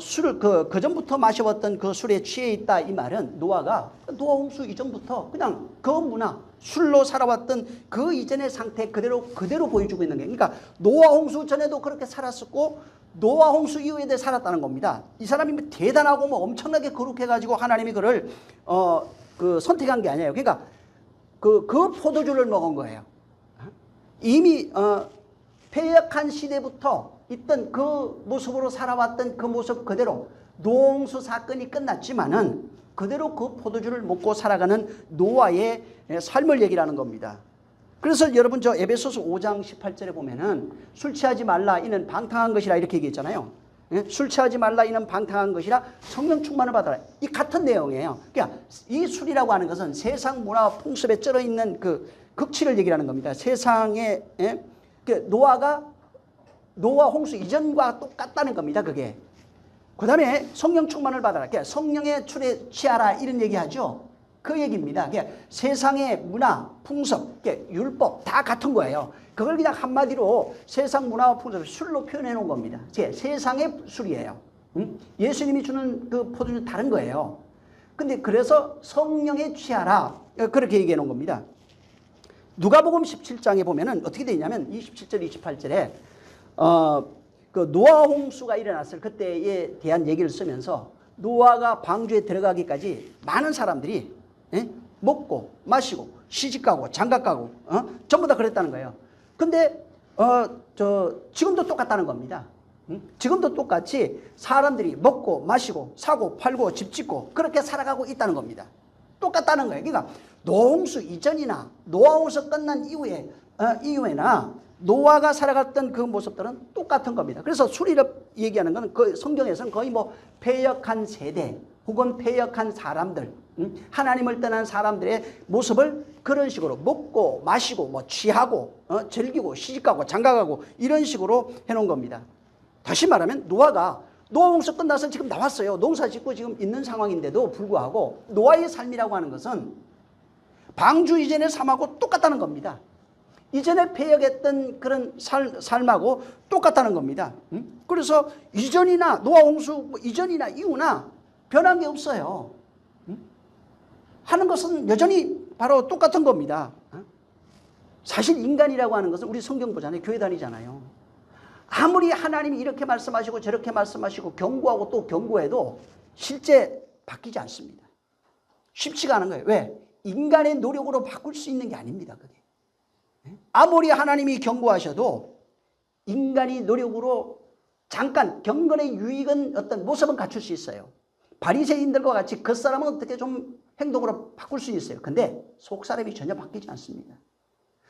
술을 그 전부터 마셔왔던 그 술에 취해 있다 이 말은 노아홍수 이전부터 그냥 그 문화 술로 살아왔던 그 이전의 상태 그대로 보여주고 있는 게 그러니까 노아홍수 전에도 그렇게 살았었고 노아홍수 이후에도 살았다는 겁니다. 이 사람이 대단하고 뭐 엄청나게 거룩해가지고 하나님이 그를 선택한 게 아니에요. 그러니까 그 포도주를 먹은 거예요. 이미 패역한 시대부터 있던 그 모습으로 살아왔던 그 모습 그대로 노홍수 사건이 끝났지만은 그대로 그 포도주를 먹고 살아가는 노아의 삶을 얘기하는 겁니다. 그래서 여러분 저 에베소서 5장 18절에 보면은 술 취하지 말라 이는 방탕한 것이라 이렇게 얘기했잖아요. 술 취하지 말라 이는 방탕한 것이라 성령 충만을 받아라. 이 같은 내용이에요. 그러니까 이 술이라고 하는 것은 세상 문화 풍습에 쩔어 있는 그 극치를 얘기하는 겁니다. 세상에 노아 홍수 이전과 똑같다는 겁니다. 그게. 그 다음에 성령 충만을 받아라. 그러니까 성령의 술에 취하라 이런 얘기하죠. 그 얘기입니다. 그러니까 세상의 문화, 풍습, 그러니까 율법 다 같은 거예요. 그걸 그냥 한마디로 세상 문화와 풍습을 술로 표현해 놓은 겁니다. 세상의 술이에요. 예수님이 주는 그 포도주는 다른 거예요. 근데 그래서 성령에 취하라 그렇게 얘기해 놓은 겁니다. 누가복음 17장에 보면은 어떻게 되냐면 27절 28절에 그 노아 홍수가 일어났을 그때에 대한 얘기를 쓰면서 노아가 방주에 들어가기까지 많은 사람들이 먹고 마시고 시집가고 장가가고 전부 다 그랬다는 거예요. 근데 지금도 똑같다는 겁니다. 지금도 똑같이 사람들이 먹고 마시고 사고 팔고 집 짓고 그렇게 살아가고 있다는 겁니다. 똑같다는 거예요. 그러니까 노홍수 이전이나 노아홍수 끝난 이후에나 노아가 살아갔던 그 모습들은 똑같은 겁니다. 그래서 술이를 얘기하는 것은 그 성경에서는 거의 뭐 패역한 세대 혹은 패역한 사람들, 하나님을 떠난 사람들의 모습을 그런 식으로 먹고 마시고 뭐 취하고 즐기고 시집가고 장가가고 이런 식으로 해놓은 겁니다. 다시 말하면 노아홍수 끝나서 지금 나왔어요. 농사 짓고 지금 있는 상황인데도 불구하고 노아의 삶이라고 하는 것은 방주 이전의 삶하고 똑같다는 겁니다. 이전에 패역했던 그런 삶하고 똑같다는 겁니다. 그래서 이전이나 노아홍수 이전이나 이후나 변한 게 없어요. 하는 것은 여전히 바로 똑같은 겁니다. 사실 인간이라고 하는 것은 우리 성경 보잖아요. 교회 다니잖아요. 아무리 하나님이 이렇게 말씀하시고 저렇게 말씀하시고 경고하고 또 경고해도 실제 바뀌지 않습니다. 쉽지가 않은 거예요. 왜? 인간의 노력으로 바꿀 수 있는 게 아닙니다. 그게. 아무리 하나님이 경고하셔도 인간이 노력으로 잠깐 경건의 유익은 어떤 모습은 갖출 수 있어요. 바리새인들과 같이 그 사람은 어떻게 좀 행동으로 바꿀 수 있어요. 근데 속 사람이 전혀 바뀌지 않습니다.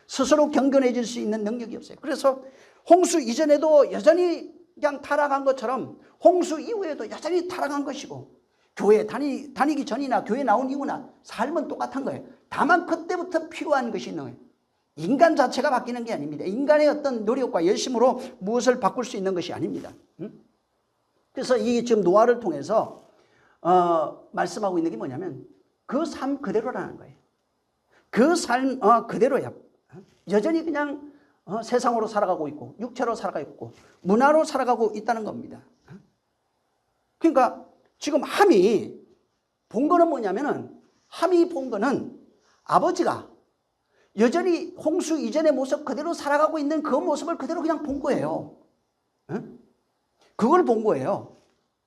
스스로 경건해질 수 있는 능력이 없어요. 그래서 홍수 이전에도 여전히 그냥 타락한 것처럼 홍수 이후에도 여전히 타락한 것이고, 교회 다니기 전이나 교회 나온 이후나 삶은 똑같은 거예요. 다만 그때부터 필요한 것이 있는 거예요. 인간 자체가 바뀌는 게 아닙니다. 인간의 어떤 노력과 열심으로 무엇을 바꿀 수 있는 것이 아닙니다. 그래서 이 지금 노아를 통해서 말씀하고 있는 게 뭐냐면 그 삶 그대로라는 거예요. 그 삶 그대로야. 여전히 그냥 세상으로 살아가고 있고 육체로 살아가고 있고 문화로 살아가고 있다는 겁니다. 그러니까 지금 함이 본 거는 뭐냐면은, 함이 본 거는 아버지가 여전히 홍수 이전의 모습 그대로 살아가고 있는 그 모습을 그대로 그냥 본 거예요. 그걸 본 거예요.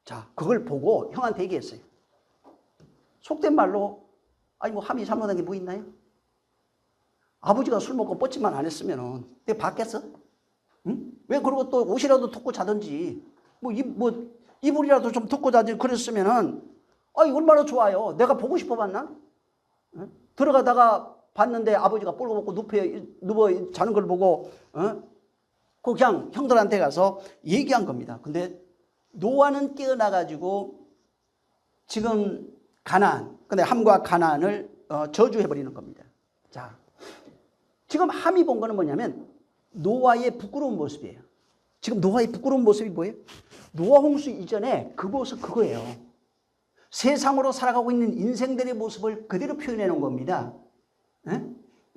자, 그걸 보고 형한테 얘기했어요. 속된 말로, 아니 뭐 함이 잘못한 게 뭐 있나요? 아버지가 술 먹고 뻗지만 안 했으면은 내가 봤겠어? 응? 왜 그러고 또 옷이라도 덮고 자든지 이불이라도 좀 덮고 자든지 그랬으면은, 아이 얼마나 좋아요. 내가 보고 싶어 봤나? 응? 들어가다가 봤는데 아버지가 뻘거 먹고 누워 자는 걸 보고 그냥 형들한테 가서 얘기한 겁니다. 근데 노아는 깨어나가지고 지금 근데 함과 가나안을 저주해버리는 겁니다. 자, 지금 함이 본 거는 뭐냐면 노아의 부끄러운 모습이에요. 지금 노아의 부끄러운 모습이 뭐예요? 노아 홍수 이전에 그 모습 그거예요. 세상으로 살아가고 있는 인생들의 모습을 그대로 표현해 놓은 겁니다.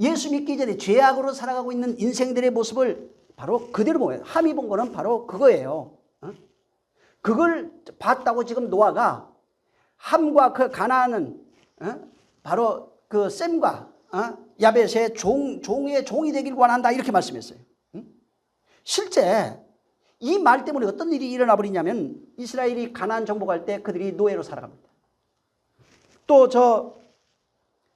예수 믿기 전에 죄악으로 살아가고 있는 인생들의 모습을 바로 그대로 보여요. 함이 본 거는 바로 그거예요. 그걸 봤다고 지금 노아가 함과 그 가나안은 바로 그 셈과 야벳의 종의 종이 되길 원한다 이렇게 말씀했어요. 실제 이 말 때문에 어떤 일이 일어나 버리냐면 이스라엘이 가나안 정복할 때 그들이 노예로 살아갑니다. 또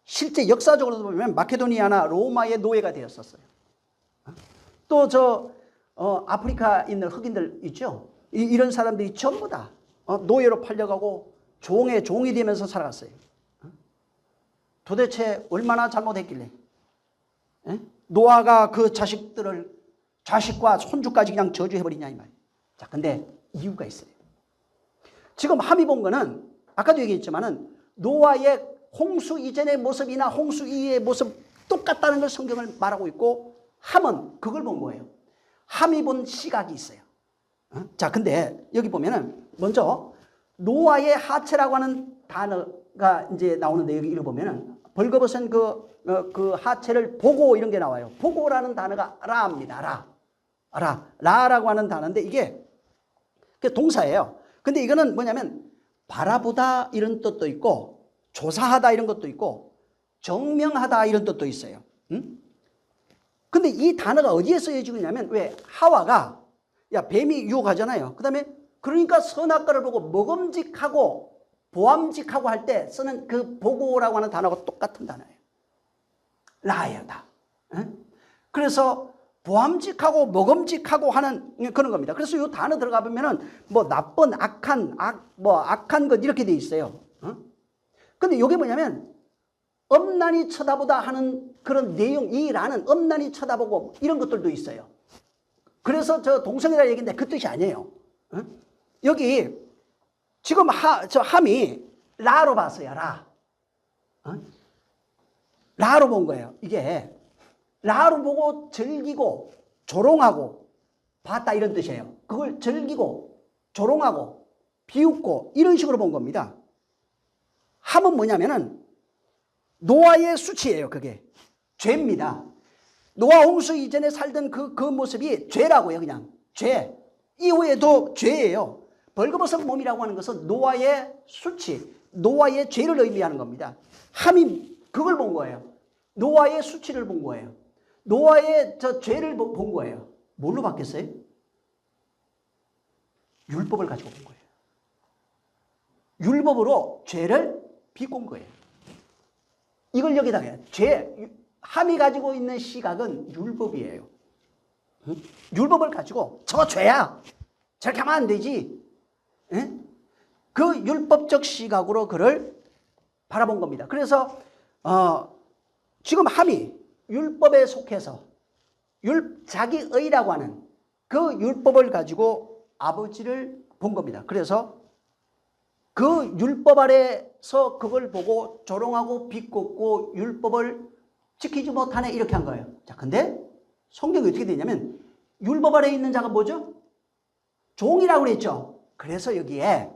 실제 역사적으로도 보면 마케도니아나 로마의 노예가 되었었어요. 또 아프리카 있는 흑인들 있죠. 이런 사람들이 전부 다 노예로 팔려가고 종이 되면서 살아갔어요. 도대체 얼마나 잘못했길래 노아가 그 자식과 손주까지 그냥 저주해버리냐 이 말이에요. 자, 근데 이유가 있어요. 지금 함이 본 거는 아까도 얘기했지만은 노아의 홍수 이전의 모습이나 홍수 이후의 모습 똑같다는 걸 성경을 말하고 있고, 함은 그걸 본 거예요. 함이 본 시각이 있어요. 자, 근데 여기 보면은 먼저 노아의 하체라고 하는 단어가 이제 나오는데, 여기 읽어보면은 벌거벗은 그 하체를 보고 이런 게 나와요. 보고라는 단어가 라입니다. 라라고 하는 단어인데 이게 동사예요. 근데 이거는 뭐냐면 바라보다 이런 뜻도 있고, 조사하다 이런 것도 있고, 정명하다 이런 뜻도 있어요. 근데 이 단어가 어디에 쓰여지고 있냐면, 왜 하와가 뱀이 유혹하잖아요. 그 다음에 그러니까 선악과를 보고 먹음직하고 보암직하고 할 때 쓰는 그 보고라고 하는 단어가 똑같은 단어예요. 라예요, 다. 그래서 보암직하고 먹음직하고 하는 그런 겁니다. 그래서 이 단어 들어가 보면은 뭐 나쁜, 악한 것 이렇게 돼 있어요. 근데 이게 뭐냐면 엄란히 쳐다보다 하는 그런 내용, 이 라는 엄란히 쳐다보고 이런 것들도 있어요. 그래서 저 동성이라 얘기인데 그 뜻이 아니에요. 여기 지금 함이 라로 봤어요. 라로 본 거예요. 이게 라로 보고 즐기고 조롱하고 봤다 이런 뜻이에요. 그걸 즐기고 조롱하고 비웃고 이런 식으로 본 겁니다. 함은 뭐냐면은 노아의 수치예요. 그게 죄입니다. 노아 홍수 이전에 살던 그 모습이 죄라고요. 그냥 죄. 이후에도 죄예요. 벌거벗은 몸이라고 하는 것은 노아의 수치, 노아의 죄를 의미하는 겁니다. 함이 그걸 본 거예요. 노아의 수치를 본 거예요. 노아의 죄를 본 거예요. 뭘로 바뀌었어요? 율법을 가지고 본 거예요. 율법으로 죄를 비꼰 거예요. 이걸 여기다가 해요. 함이 가지고 있는 시각은 율법이에요. 율법을 가지고 저거 죄야. 저렇게 하면 안 되지. 그 율법적 시각으로 그를 바라본 겁니다. 그래서 지금 함이 율법에 속해서 자기 의라고 하는 그 율법을 가지고 아버지를 본 겁니다. 그래서 그 율법 아래서 그걸 보고 조롱하고 비꼬고 율법을 지키지 못하네 이렇게 한 거예요. 자, 근데 성경이 어떻게 되냐면 율법 아래에 있는 자가 뭐죠? 종이라고 그랬죠. 그래서 여기에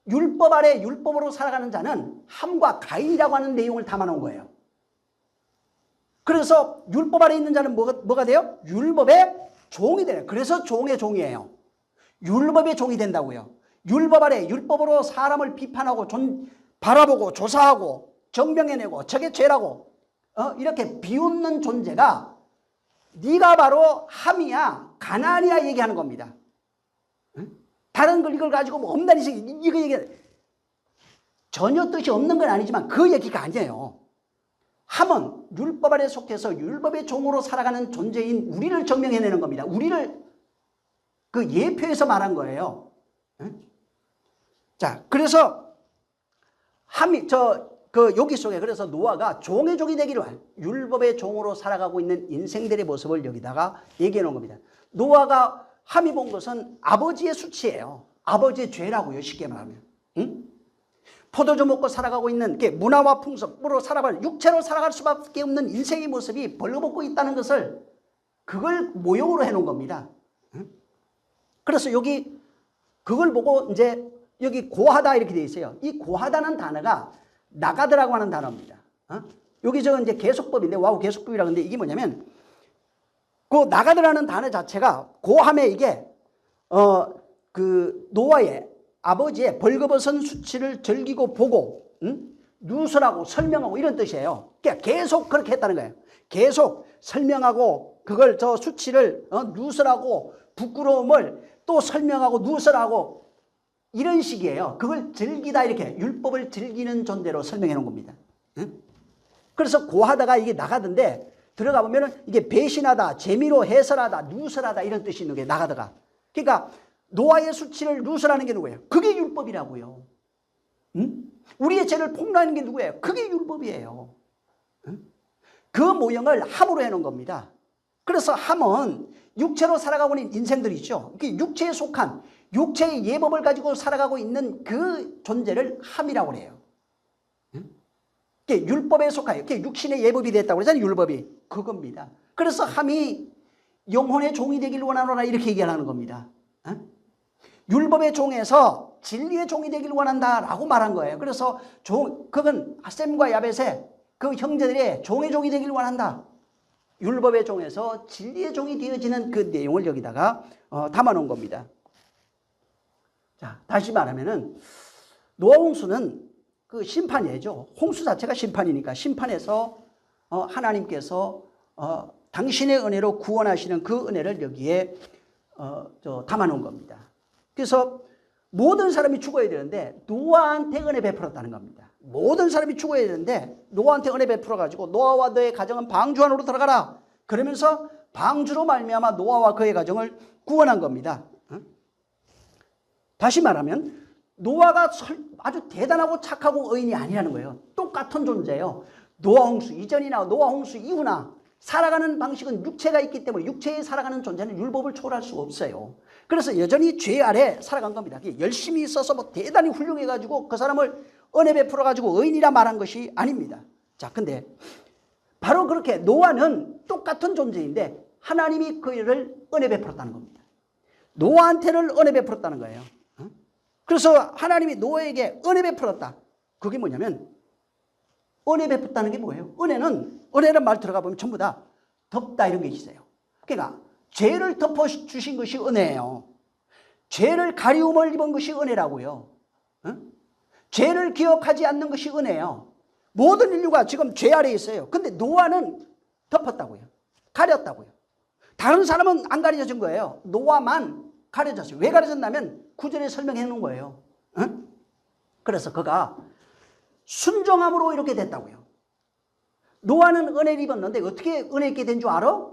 율법 아래 율법으로 살아가는 자는 함과 가인이라고 하는 내용을 담아놓은 거예요. 그래서 율법 아래 있는 자는 뭐가 돼요? 율법의 종이 되요. 그래서 종의 종이에요. 율법의 종이 된다고요. 율법 아래 율법으로 사람을 비판하고 바라보고 조사하고 정명해내고 저게 죄라고 이렇게 비웃는 존재가 네가 바로 함이야 가나안이야 얘기하는 겁니다. 다른 걸 이걸 가지고 뭐 엄단히 이거 얘기 전혀 뜻이 없는 건 아니지만 그 얘기가 아니에요. 함은 율법 아래 속해서 율법의 종으로 살아가는 존재인 우리를 증명해내는 겁니다. 우리를 그 예표에서 말한 거예요. 자, 그래서 함이 여기 속에 그래서 노아가 종의 종이 되기를 율법의 종으로 살아가고 있는 인생들의 모습을 여기다가 얘기해 놓은 겁니다. 노아가 함이 본 것은 아버지의 수치예요. 아버지의 죄라고요. 쉽게 말하면. 포도주 먹고 살아가고 있는 게 문화와 풍속으로 살아갈 육체로 살아갈 수밖에 없는 인생의 모습이 벌거벗고 있다는 것을 그걸 모형으로 해놓은 겁니다. 그래서 여기 그걸 보고 이제 여기 고하다 이렇게 되어 있어요. 이 고하다는 단어가 나가드라고 하는 단어입니다. 여기 이제 계속법인데 와우 계속법이라고 하는데 이게 뭐냐면 그 나가드라는 단어 자체가 고함에 이게 그 노아의 아버지의 벌거벗은 수치를 즐기고 보고 누설하고 설명하고 이런 뜻이에요. 그러니까 계속 그렇게 했다는 거예요. 계속 설명하고 그걸 저 수치를 누설하고 부끄러움을 또 설명하고 누설하고 이런 식이에요. 그걸 즐기다 이렇게 율법을 즐기는 존재로 설명해 놓은 겁니다. 그래서 고하다가 이게 나가던데 들어가 보면은 이게 배신하다, 재미로 해설하다, 누설하다 이런 뜻이 있는 게 나가다가. 그러니까 노아의 수치를 누설하는 게 누구예요? 그게 율법이라고요. 우리의 죄를 폭로하는 게 누구예요? 그게 율법이에요. 그 모형을 함으로 해놓은 겁니다. 그래서 함은 육체로 살아가고 있는 인생들이 있죠. 육체에 속한 육체의 예법을 가지고 살아가고 있는 그 존재를 함이라고 해요. 율법에 속하여 육신의 예법이 됐다고 그러잖아요. 율법이 그겁니다. 그래서 함이 영혼의 종이 되기를 원하노라 이렇게 얘기하는 겁니다. 율법의 종에서 진리의 종이 되기를 원한다라고 말한 거예요. 그래서 그건 셈과 야벳의 그 형제들의 종의 종이 되기를 원한다. 율법의 종에서 진리의 종이 되어지는 그 내용을 여기다가 담아놓은 겁니다. 자, 다시 말하면은 노아 홍수는 그 심판이죠. 홍수 자체가 심판이니까 심판에서 하나님께서 당신의 은혜로 구원하시는 그 은혜를 여기에 담아놓은 겁니다. 그래서 모든 사람이 죽어야 되는데 노아한테 은혜 베풀었다는 겁니다. 모든 사람이 죽어야 되는데 노아한테 은혜 베풀어가지고 노아와 너의 가정은 방주 안으로 들어가라. 그러면서 방주로 말미암아 노아와 그의 가정을 구원한 겁니다. 다시 말하면 노아가 아주 대단하고 착하고 의인이 아니라는 거예요. 똑같은 존재예요. 노아 홍수 이전이나 노아 홍수 이후나 살아가는 방식은 육체가 있기 때문에 육체에 살아가는 존재는 율법을 초월할 수가 없어요. 그래서 여전히 죄 아래 살아간 겁니다. 열심히 있어서 뭐 대단히 훌륭해가지고 그 사람을 은혜 베풀어가지고 의인이라 말한 것이 아닙니다. 자, 근데 바로 그렇게 노아는 똑같은 존재인데 하나님이 그를 은혜 베풀었다는 겁니다. 노아한테는 은혜 베풀었다는 거예요. 그래서 하나님이 노아에게 은혜 베풀었다. 그게 뭐냐면 은혜 베풀었다는 게 뭐예요? 은혜는 말 들어가 보면 전부 다 덮다 이런 게 있어요. 그러니까 죄를 덮어주신 것이 은혜예요. 죄를 가리움을 입은 것이 은혜라고요. 죄를 기억하지 않는 것이 은혜예요. 모든 인류가 지금 죄 아래에 있어요. 근데 노아는 덮었다고요. 가렸다고요. 다른 사람은 안 가려진 거예요. 노아만 가려졌어요. 왜 가려졌냐면 구절에 설명해 놓은 거예요. 그래서 그가 순종함으로 이렇게 됐다고요. 노아는 은혜를 입었는데 어떻게 은혜 있게 된 줄 알아?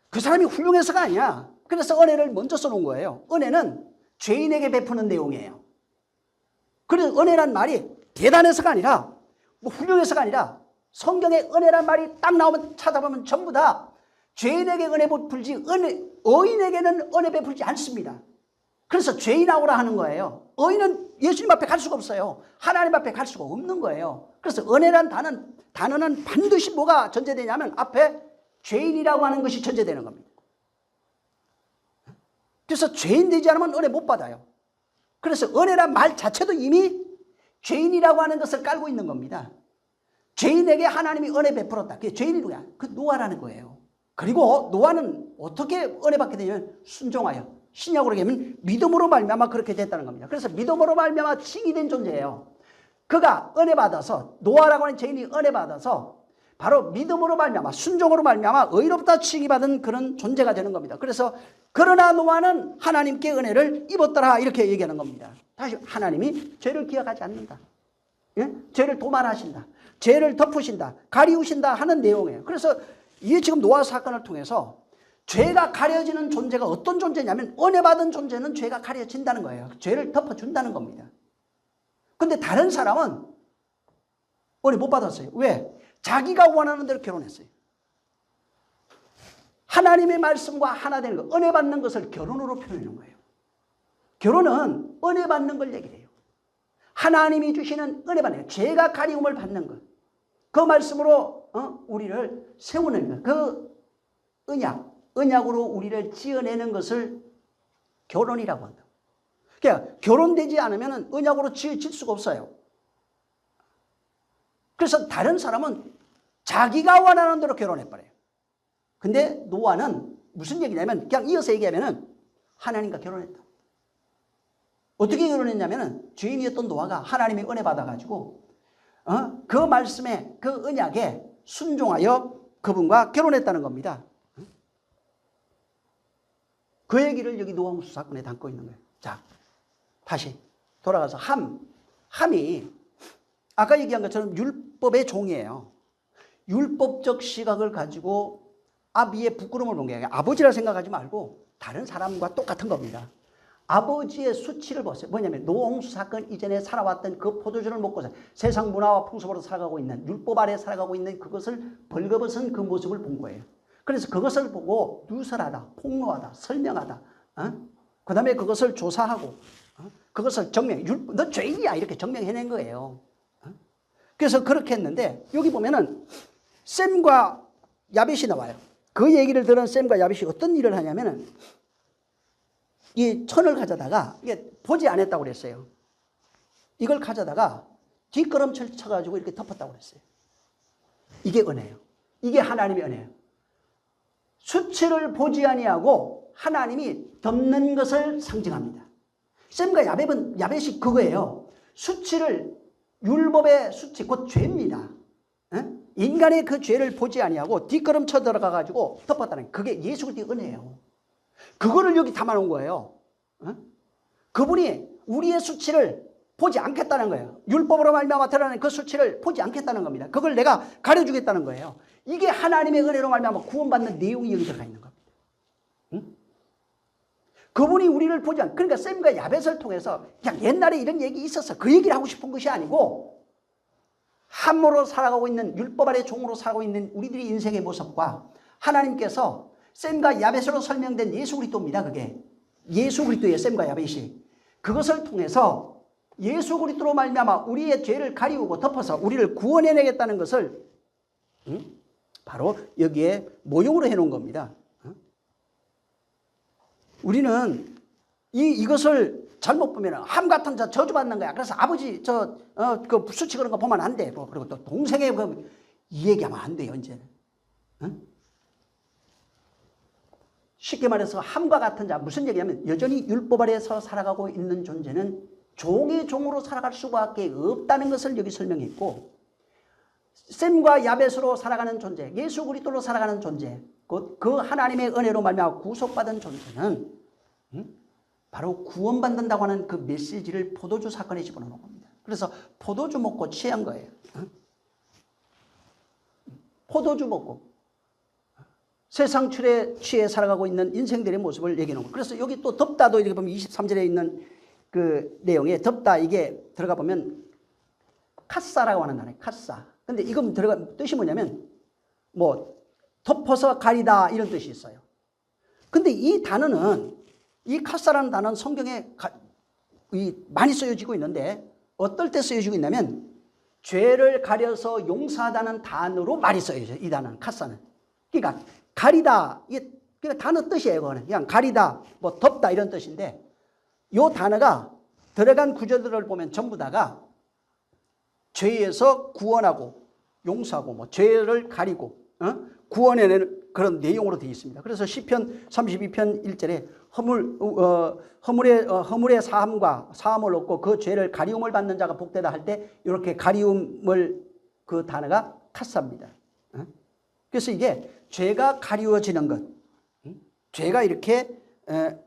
그 사람이 훌륭해서가 아니야. 그래서 은혜를 먼저 써놓은 거예요. 은혜는 죄인에게 베푸는 내용이에요. 그래서 은혜란 말이 대단해서가 아니라 뭐 훌륭해서가 아니라 성경에 은혜란 말이 딱 나오면 찾아보면 전부 다 죄인에게 은혜 베풀지 의인에게는 은혜 베풀지 않습니다. 그래서 죄인하오라 하는 거예요. 의인은 예수님 앞에 갈 수가 없어요. 하나님 앞에 갈 수가 없는 거예요. 그래서 은혜란 단어는 반드시 뭐가 전제되냐면 앞에 죄인이라고 하는 것이 전제되는 겁니다. 그래서 죄인 되지 않으면 은혜 못 받아요. 그래서 은혜란 말 자체도 이미 죄인이라고 하는 것을 깔고 있는 겁니다. 죄인에게 하나님이 은혜 베풀었다. 그게 죄인이 누구야? 그 노아라는 거예요. 그리고 노아는 어떻게 은혜 받게 되냐면 순종하여, 신약으로 얘기하면 믿음으로 말미암아 그렇게 됐다는 겁니다. 그래서 믿음으로 말미암아 칭이 된 존재예요. 그가 은혜 받아서, 노아라고 하는 죄인이 은혜 받아서 바로 믿음으로 말미암아, 순종으로 말미암아 의롭다 칭이 받은 그런 존재가 되는 겁니다. 그래서 그러나 노아는 하나님께 은혜를 입었더라 이렇게 얘기하는 겁니다. 다시 하나님이 죄를 기억하지 않는다. 예? 죄를 도말하신다. 죄를 덮으신다. 가리우신다 하는 내용이에요. 그래서 이게 지금 노아 사건을 통해서 죄가 가려지는 존재가 어떤 존재냐면 은혜 받은 존재는 죄가 가려진다는 거예요. 죄를 덮어준다는 겁니다. 근데 다른 사람은 은혜 못 받았어요. 왜? 자기가 원하는 대로 결혼했어요. 하나님의 말씀과 하나 되는 것, 은혜 받는 것을 결혼으로 표현하는 거예요. 결혼은 은혜 받는 걸 얘기를 해요. 하나님이 주시는 은혜 받는 것, 죄가 가리움을 받는 것, 그 말씀으로 우리를 세우는 것, 그 언약으로 우리를 지어내는 것을 결혼이라고 한다. 그러니까 결혼되지 않으면 언약으로 지어질 수가 없어요. 그래서 다른 사람은 자기가 원하는 대로 결혼해버려요. 근데 노아는 무슨 얘기냐면 그냥 이어서 얘기하면 하나님과 결혼했다. 어떻게 결혼했냐면 죄인이었던 노아가 하나님의 은혜 받아가지고 그 말씀에 그 언약에 순종하여 그분과 결혼했다는 겁니다. 그 얘기를 여기 노아홍수 사건에 담고 있는 거예요. 자, 다시 돌아가서 함이 아까 얘기한 것처럼 율법의 종이에요. 율법적 시각을 가지고 아비의 부끄러움을 본 게 아버지라 생각하지 말고 다른 사람과 똑같은 겁니다. 아버지의 수치를 보세요. 뭐냐면 노홍수 사건 이전에 살아왔던 그 포도주를 먹고 세상 문화와 풍습으로 살아가고 있는, 율법 아래 살아가고 있는 그것을 벌거벗은 그 모습을 본 거예요. 그래서 그것을 보고 누설하다, 폭로하다, 설명하다, 그 다음에 그것을 조사하고 그것을 너 죄인이야 이렇게 증명해낸 거예요. 그래서 그렇게 했는데 여기 보면은 셈과 야벳이 나와요. 그 얘기를 들은 셈과 야벳이 어떤 일을 하냐면은 이 천을 가져다가 이게 보지 않았다고 그랬어요. 이걸 가져다가 뒷걸음질 쳐가지고 이렇게 덮었다고 그랬어요. 이게 은혜예요. 이게 하나님의 은혜예요. 수치를 보지 아니하고 하나님이 덮는 것을 상징합니다. 셈과 야벳이 그거예요. 수치를, 율법의 수치, 곧 죄입니다. 인간의 그 죄를 보지 아니하고 뒷걸음 쳐 들어가가지고 덮었다는 그게 예수 그리스도의 은혜예요. 그거를 여기 담아놓은 거예요. 그분이 우리의 수치를 보지 않겠다는 거예요. 율법으로 말미암아 드러나는 그 수치를 보지 않겠다는 겁니다. 그걸 내가 가려주겠다는 거예요. 이게 하나님의 은혜로 말미암아 구원받는 내용이 여기 들어가 있는 겁니다. 그분이 우리를 보지 않고, 그러니까 셈과 야벳을 통해서 그냥 옛날에 이런 얘기 있었어 그 얘기를 하고 싶은 것이 아니고 함으로 살아가고 있는, 율법 아래 종으로 살아가고 있는 우리들의 인생의 모습과 하나님께서 셈과 야벳으로 설명된 예수 그리스도입니다. 그게 예수 그리스도의 셈과 야벳이 그것을 통해서 예수 그리스도로 말미암아 우리의 죄를 가리우고 덮어서 우리를 구원해내겠다는 것을 바로 여기에 모형으로 해놓은 겁니다. 우리는 이것을 잘못 보면 함 같은 자 저주받는 거야. 그래서 아버지 그 수치 그런 거 보면 안 돼. 그리고 또 동생의 이 얘기하면 안 돼요. 이제는. 쉽게 말해서 함과 같은 자, 무슨 얘기냐면 여전히 율법 아래에서 살아가고 있는 존재는 종의 종으로 살아갈 수밖에 없다는 것을 여기 설명했고, 셈과 야벳으로 살아가는 존재, 예수 그리스도로 살아가는 존재, 곧 그 하나님의 은혜로 말미암아 구속받은 존재는 바로 구원받는다고 하는 그 메시지를 포도주 사건에 집어넣은 겁니다. 그래서 포도주 먹고 취한 거예요. 포도주 먹고 세상 틀에 취해 살아가고 있는 인생들의 모습을 얘기하는 거예요. 그래서 여기 또 덥다도 이렇게 보면 23절에 있는 그 내용에 덥다 이게 들어가 보면 카사라고 하는 단어예요. 카사. 근데 이건 들어가 뜻이 뭐냐면 뭐 덮어서 가리다 이런 뜻이 있어요. 근데 이 단어는 이 카사라는 단어는 성경에 많이 쓰여지고 있는데 어떨 때 쓰여지고 있냐면 죄를 가려서 용서하다는 단어로 많이 쓰여져요. 이 단어는 카사는. 그러니까 가리다 이게 그러니까 단어 뜻이에요. 그거는 그냥 가리다 뭐 덮다 이런 뜻인데 이 단어가 들어간 구절들을 보면 전부 다가 죄에서 구원하고 용서하고 뭐 죄를 가리고 구원해내는 그런 내용으로 되어 있습니다. 그래서 시편 32편 1절에 허물의 사함을 얻고 그 죄를 가리움을 받는 자가 복되다 할 때 이렇게 가리움을 그 단어가 카사입니다. 그래서 이게 죄가 가리워지는 것, 죄가 이렇게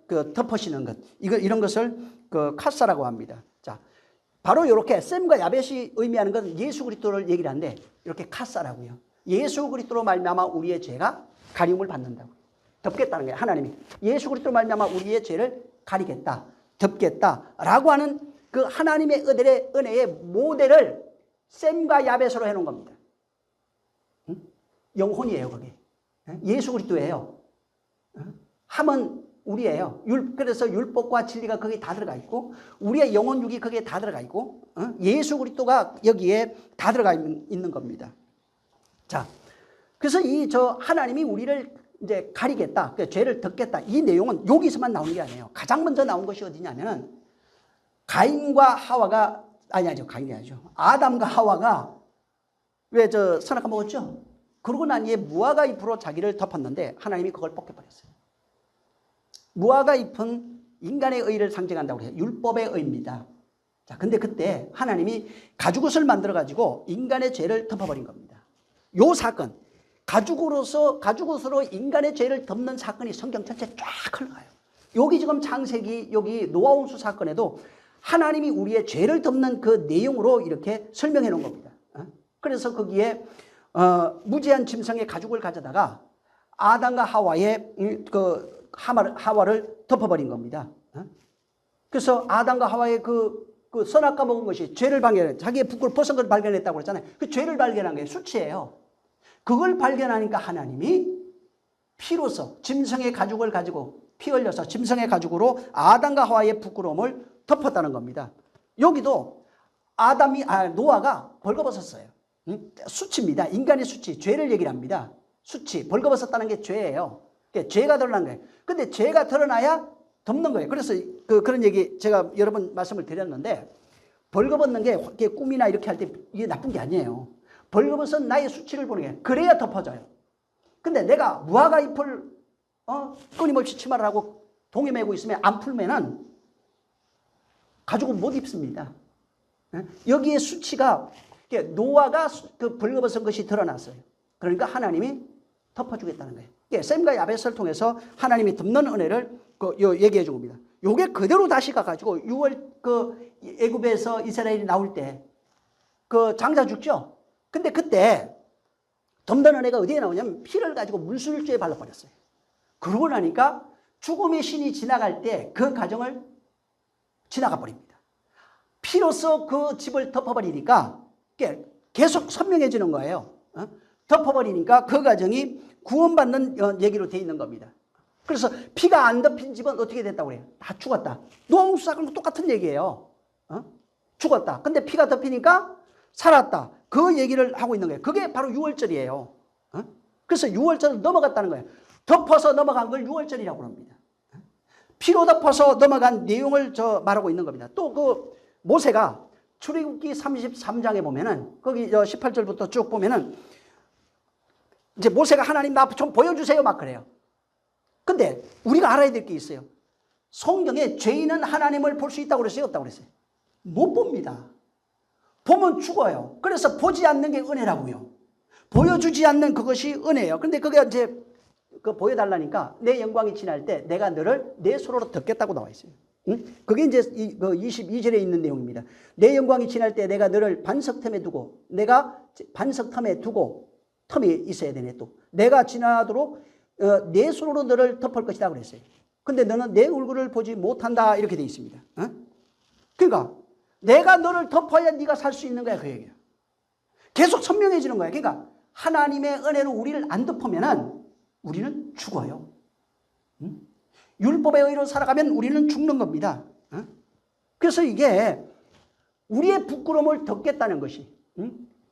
그 덮어지는 것, 이런 것을 그 카사라고 합니다. 자, 바로 이렇게 셈과 야벳이 의미하는 것은 예수 그리스도를 얘기를 하는데 이렇게 카사라고요. 예수 그리스도로 말미암아 우리의 죄가 가리움을 받는다고. 덮겠다는 거예요. 하나님이 예수 그리스도로 말미암아 우리의 죄를 가리겠다, 덮겠다라고 하는 그 하나님의 은혜의 모델을 셈과 야벳으로 해놓은 겁니다. 영혼이에요, 그게. 예수 그리스도예요. 함은 우리예요. 그래서 율법과 진리가 거기에 다 들어가 있고 우리의 영혼 육이 거기에 다 들어가 있고 예수 그리스도가 여기에 다 들어가 있는 겁니다. 자, 그래서 하나님이 우리를 이제 가리겠다, 그러니까 죄를 덮겠다, 이 내용은 여기서만 나오는 게 아니에요. 가장 먼저 나온 것이 어디냐면은 가인과 하와가 가인이 아니죠. 아담과 하와가 왜 선악과 먹었죠? 그러고 난 이에 무화과 잎으로 자기를 덮었는데 하나님이 그걸 벗겨버렸어요. 무화과 잎은 인간의 의를 상징한다고 해요. 율법의 의입니다. 자, 근데 그때 하나님이 가죽옷을 만들어 가지고 인간의 죄를 덮어버린 겁니다. 요 사건, 가죽옷으로 인간의 죄를 덮는 사건이 성경 전체에 쫙 흘러가요. 여기 지금 창세기, 여기 노아홍수 사건에도 하나님이 우리의 죄를 덮는 그 내용으로 이렇게 설명해 놓은 겁니다. 그래서 거기에 무지한 짐승의 가죽을 가져다가 아담과 하와의 하와를 덮어버린 겁니다. 그래서 아담과 하와의 그 선악과 먹은 것이 죄를 발견해, 자기의 부끄를 벗은 걸 발견했다고 그랬잖아요. 그 죄를 발견한 게 수치예요. 그걸 발견하니까 하나님이 피로서 짐승의 가죽을 가지고 피 흘려서 짐승의 가죽으로 아담과 하와의 부끄러움을 덮었다는 겁니다. 여기도 노아가 벌거벗었어요. 수치입니다. 인간의 수치, 죄를 얘기를 합니다. 수치, 벌거벗었다는 게 죄예요. 죄가 드러난 거예요. 근데 죄가 드러나야 덮는 거예요. 그래서 그런 얘기 제가 여러 번 말씀을 드렸는데 벌거벗는 게 꿈이나 이렇게 할 때 이게 나쁜 게 아니에요. 벌거벗은 나의 수치를 보는 게 그래야 덮어져요. 근데 내가 무화과 잎을 끊임없이 치마를 하고 동에 메고 있으면 안 풀면은 가죽은 못 입습니다. 여기에 수치가 노아가 그 벌거벗은 것이 드러났어요. 그러니까 하나님이 덮어주겠다는 거예요. 셈과 야벳을 통해서 하나님이 덮는 은혜를 얘기해 준 겁니다. 요게 그대로 다시 가가지고 6월 애굽에서 이스라엘이 나올 때 장자 죽죠. 근데 그때 덮는 은혜가 어디에 나오냐면 피를 가지고 물술주에 발라버렸어요. 그러고 나니까 죽음의 신이 지나갈 때 그 가정을 지나가 버립니다. 피로써 그 집을 덮어버리니까 계속 선명해지는 거예요. 덮어버리니까 그 가정이 구원받는 얘기로 되어 있는 겁니다. 그래서 피가 안 덮인 집은 어떻게 됐다고 그래요? 다 죽었다. 노아홍수 사건도 똑같은 얘기예요. 죽었다. 근데 피가 덮이니까 살았다. 그 얘기를 하고 있는 거예요. 그게 바로 6월절이에요. 그래서 6월절을 넘어갔다는 거예요. 덮어서 넘어간 걸 6월절이라고 합니다. 피로 덮어서 넘어간 내용을 말하고 있는 겁니다. 또 모세가 출애굽기 33장에 보면은 거기 18절부터 쭉 보면은 이제 모세가 하나님 나 좀 보여주세요 막 그래요. 근데 우리가 알아야 될 게 있어요. 성경에 죄인은 하나님을 볼 수 있다고 그랬어요? 없다고 그랬어요? 못 봅니다. 보면 죽어요. 그래서 보지 않는 게 은혜라고요. 보여주지 않는 그것이 은혜예요. 근데 그게 이제 보여달라니까 내 영광이 지날 때 내가 너를 내 손으로 덮겠다고 나와 있어요. 그게 이제 22절에 있는 내용입니다. 내 영광이 지날 때 내가 너를 반석텀에 두고 내가 반석텀에 두고 텀이 있어야 되네 또. 내가 지나도록 내 손으로 너를 덮을 것이다 그랬어요. 근데 너는 내 얼굴을 보지 못한다 이렇게 돼 있습니다. 그러니까 내가 너를 덮어야 네가 살 수 있는 거야 그 얘기야. 계속 선명해지는 거예요. 그러니까 하나님의 은혜로 우리를 안 덮으면은 우리는 죽어요. 율법의 의로 살아가면 우리는 죽는 겁니다. 그래서 이게 우리의 부끄러움을 덮겠다는 것이,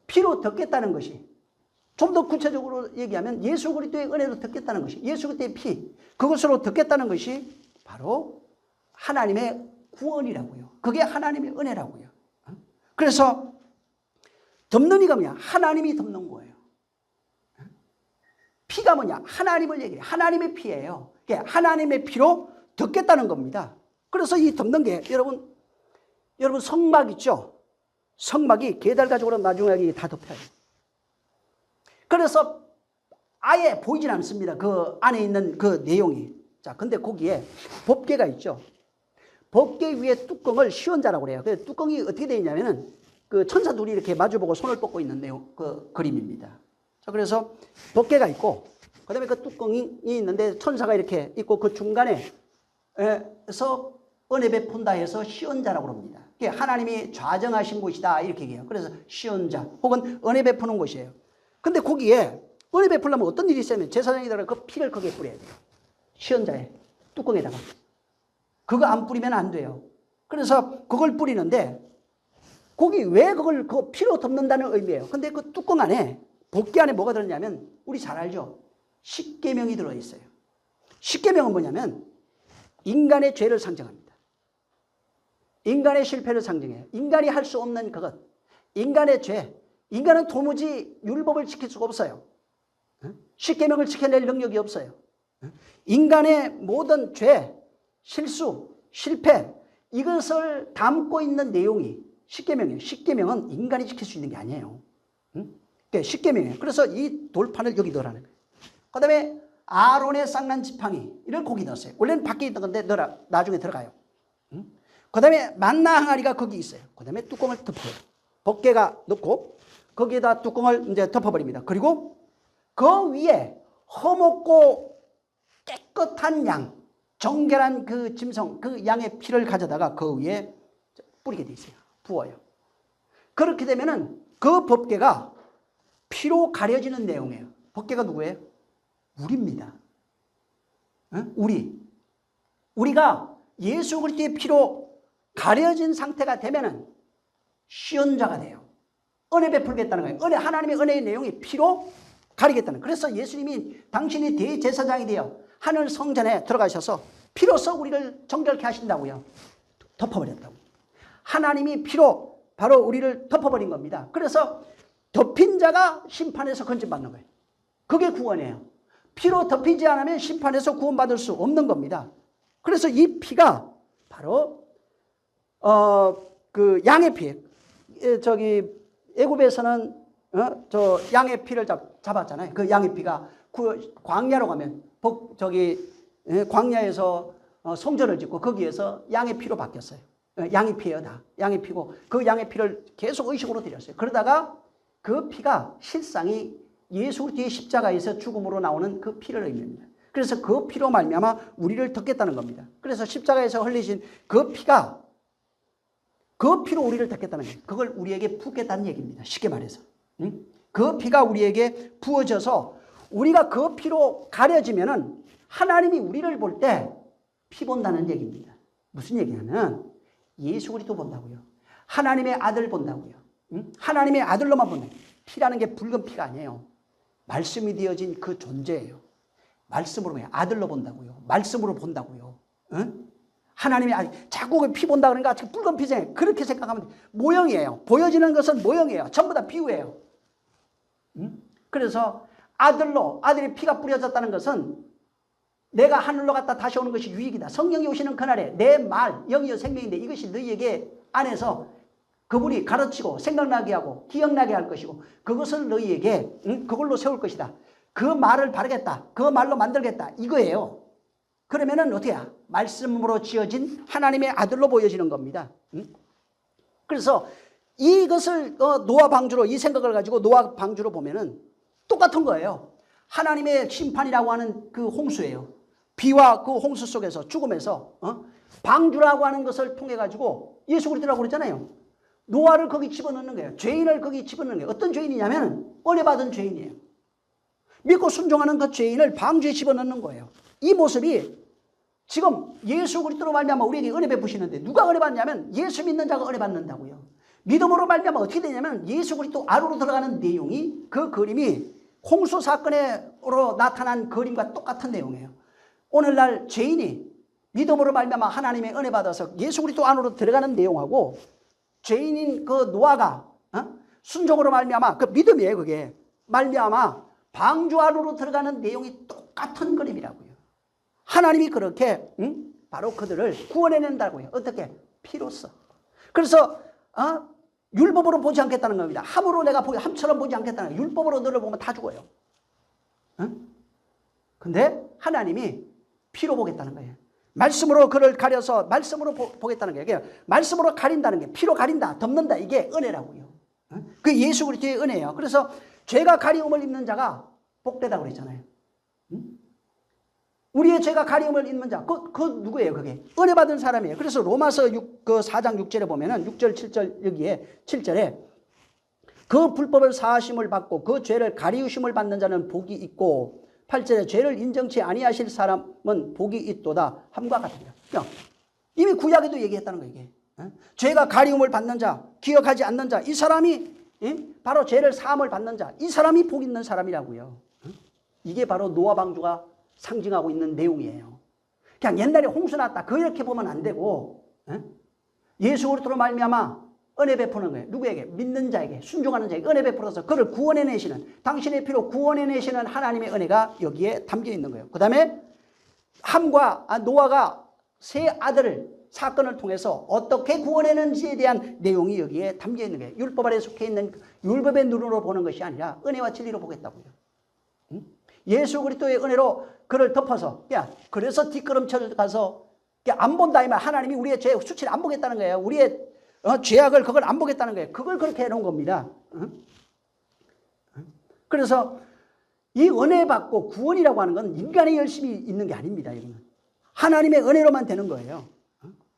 피로 덮겠다는 것이, 좀 더 구체적으로 얘기하면 예수 그리스도의 은혜로 덮겠다는 것이, 예수 그리스도의 피, 그것으로 덮겠다는 것이 바로 하나님의 구원이라고요. 그게 하나님의 은혜라고요. 그래서 덮는 이가 뭐냐? 하나님이 덮는 거예요. 피가 뭐냐? 하나님을 얘기해요. 하나님의 피예요. 하나님의 피로 덮겠다는 겁니다. 그래서 이 덮는 게 여러분 성막 있죠? 성막이 계달 가죽으로 나중에 다 덮여요. 그래서 아예 보이진 않습니다. 그 안에 있는 그 내용이. 자, 근데 거기에 법궤가 있죠. 법궤 위에 뚜껑을 시원자라고 그래요. 그 뚜껑이 어떻게 되어 있냐면은 그 천사 둘이 이렇게 마주보고 손을 뻗고 있는 내용, 그 그림입니다. 자, 그래서 법궤가 있고, 그 다음에 그 뚜껑이 있는데 천사가 이렇게 있고, 그 중간에서 은혜 베푼다 해서 시언자라고 합니다. 하나님이 좌정하신 곳이다 이렇게 얘기해요. 그래서 시언자 혹은 은혜 베푸는 곳이에요. 근데 거기에 은혜 베풀려면 어떤 일이 있으면 제사장이다가 그 피를 거기에 뿌려야 돼요. 시언자에 뚜껑에다가. 그거 안 뿌리면 안 돼요. 그래서 그걸 뿌리는데 거기 왜 그걸 그 피로 덮는다는 의미예요. 근데 그 뚜껑 안에 법궤 안에 뭐가 들었냐면 우리 잘 알죠. 십계명이 들어있어요. 십계명은 뭐냐면 인간의 죄를 상징합니다. 인간의 실패를 상징해요. 인간이 할 수 없는 그것, 인간의 죄. 인간은 도무지 율법을 지킬 수가 없어요. 십계명을 지켜낼 능력이 없어요. 인간의 모든 죄, 실수, 실패, 이것을 담고 있는 내용이 십계명이에요. 십계명은 인간이 지킬 수 있는 게 아니에요. 십계명이에요. 그래서 이 돌판을 여기 넣으라는 거예요. 그 다음에 아론의 쌍난 지팡이를 거기 넣었어요. 원래는 밖에 있던 건데 나중에 들어가요. 그 다음에 만나 항아리가 거기 있어요. 그 다음에 뚜껑을 덮어요. 법궤가 넣고 거기에다 뚜껑을 이제 덮어버립니다. 그리고 그 위에 허먹고 깨끗한 양, 정결한 그 짐승, 그 양의 피를 가져다가 그 위에 뿌리게 돼 있어요. 부어요. 그렇게 되면은 그 법궤가 피로 가려지는 내용이에요. 법궤가 누구예요? 우리입니다. 우리가 예수 그리스도의 피로 가려진 상태가 되면은 시언자가 돼요. 은혜 베풀겠다는 거예요. 하나님의 은혜의 내용이 피로 가리겠다는 거예요. 그래서 예수님이 당신이 대제사장이 되어 하늘 성전에 들어가셔서 피로써 우리를 정결케 하신다고요. 덮어버렸다고. 하나님이 피로 바로 우리를 덮어버린 겁니다. 그래서 덮인 자가 심판에서 건진받는 거예요. 그게 구원이에요. 피로 덮이지 않으면 심판에서 구원받을 수 없는 겁니다. 그래서 이 피가 바로 그 양의 피, 저기 애굽에서는 저 양의 피를 잡았잖아요. 그 양의 피가 광야로 가면 광야에서 성전을 짓고 거기에서 양의 피로 바뀌었어요. 양의 피예요, 다. 양의 피고 그 양의 피를 계속 의식으로 드렸어요. 그러다가 그 피가 실상이 예수 그리스도의 십자가에서 죽음으로 나오는 그 피를 의미합니다. 그래서 그 피로 말미암아 우리를 덮겠다는 겁니다. 그래서 십자가에서 흘리신 그 피가 그 피로 우리를 덮겠다는 거예요. 그걸 우리에게 붓겠다는 얘기입니다. 쉽게 말해서. 그 피가 우리에게 부어져서 우리가 그 피로 가려지면은 하나님이 우리를 볼 때 피 본다는 얘기입니다. 무슨 얘기냐면 예수 그리스도 본다고요. 하나님의 아들 본다고요. 하나님의 아들로만 본다. 피라는 게 붉은 피가 아니에요. 말씀이 되어진 그 존재예요. 말씀으로 아들로 본다고요. 말씀으로 본다고요. 하나님의 아들, 자꾸 피 본다 그러니까 붉은 피잖아요. 그렇게 생각하면 모형이에요. 보여지는 것은 모형이에요. 전부 다 비유예요. 그래서 아들이 피가 뿌려졌다는 것은 내가 하늘로 갔다 다시 오는 것이 유익이다. 성령이 오시는 그날에 내 말, 영이요 생명인데 이것이 너희에게 안에서 그분이 가르치고 생각나게 하고 기억나게 할 것이고 그것을 너희에게 그걸로 세울 것이다. 그 말을 바르겠다. 그 말로 만들겠다. 이거예요. 그러면은 어떻게 해야? 말씀으로 지어진 하나님의 아들로 보여지는 겁니다. 그래서 이것을 노아 방주로 이 생각을 가지고 노아 방주로 보면은 똑같은 거예요. 하나님의 심판이라고 하는 그 홍수예요. 비와 그 홍수 속에서 죽음에서 방주라고 하는 것을 통해 가지고 예수 그리스도라고 그랬잖아요. 노아를 거기 집어넣는 거예요. 죄인을 거기 집어넣는 거예요. 어떤 죄인이냐면 은혜 받은 죄인이에요. 믿고 순종하는 그 죄인을 방주에 집어넣는 거예요. 이 모습이 지금 예수 그리스도로 말미암아 우리에게 은혜 베푸시는데 누가 은혜 받냐면 예수 믿는 자가 은혜 받는다고요. 믿음으로 말미암아 어떻게 되냐면 예수 그리스도 안으로 들어가는 내용이 그 그림이 홍수 사건으로 나타난 그림과 똑같은 내용이에요. 오늘날 죄인이 믿음으로 말미암아 하나님의 은혜 받아서 예수 그리스도 안으로 들어가는 내용하고 죄인인 그 노아가 순종으로 말미암아 그 믿음이에요. 그게 말미암아 방주 안으로 들어가는 내용이 똑같은 그림이라고요. 하나님이 그렇게 바로 그들을 구원해낸다고요. 어떻게? 피로써. 그래서 율법으로 보지 않겠다는 겁니다. 함으로 내가 함처럼 보지 않겠다는 거예요. 율법으로 너를 보면 다 죽어요. 근데 하나님이 피로 보겠다는 거예요. 말씀으로 그를 가려서 말씀으로 보겠다는 거예요. 말씀으로 가린다는 게 피로 가린다, 덮는다. 이게 은혜라고요. 그 예수 그리스도의 은혜예요. 그래서 죄가 가리움을 입는 자가 복되다고 그랬잖아요. 우리의 죄가 가리움을 입는 자, 그 누구예요? 그게 은혜 받은 사람이에요. 그래서 로마서 4장 6절에 보면은 6절 7절 여기에 7절에 그 불법을 사하심을 받고 그 죄를 가리우심을 받는 자는 복이 있고 8절에 죄를 인정치 아니하실 사람은 복이 있도다 함과 같으리라. 이미 구약에도 얘기했다는 거예요. 이게. 죄가 가리움을 받는 자, 기억하지 않는 자, 이 사람이 바로 죄를 사함을 받는 자, 이 사람이 복 있는 사람이라고요. 이게 바로 노아 방주가 상징하고 있는 내용이에요. 그냥 옛날에 홍수 났다 그렇게 보면 안 되고 예수 그리스도로 말미암아 은혜 베푸는 거예요. 누구에게? 믿는 자에게, 순종하는 자에게 은혜 베풀어서 그를 구원해내시는, 당신의 피로 구원해내시는 하나님의 은혜가 여기에 담겨 있는 거예요. 그 다음에 함과 노아가 세 아들을 사건을 통해서 어떻게 구원했는지에 대한 내용이 여기에 담겨 있는 거예요. 율법 아래 속해 있는 율법의 눈으로 보는 것이 아니라 은혜와 진리로 보겠다고요. 예수 그리스도의 은혜로 그를 덮어서, 그래서 뒷걸음쳐 가서 안 본다 이 말. 하나님이 우리의 죄 수치를 안 보겠다는 거예요. 우리의 죄악을 그걸 안 보겠다는 거예요. 그걸 그렇게 해놓은 겁니다. 그래서 이 은혜 받고 구원이라고 하는 건 인간의 열심이 있는 게 아닙니다. 이거는 하나님의 은혜로만 되는 거예요.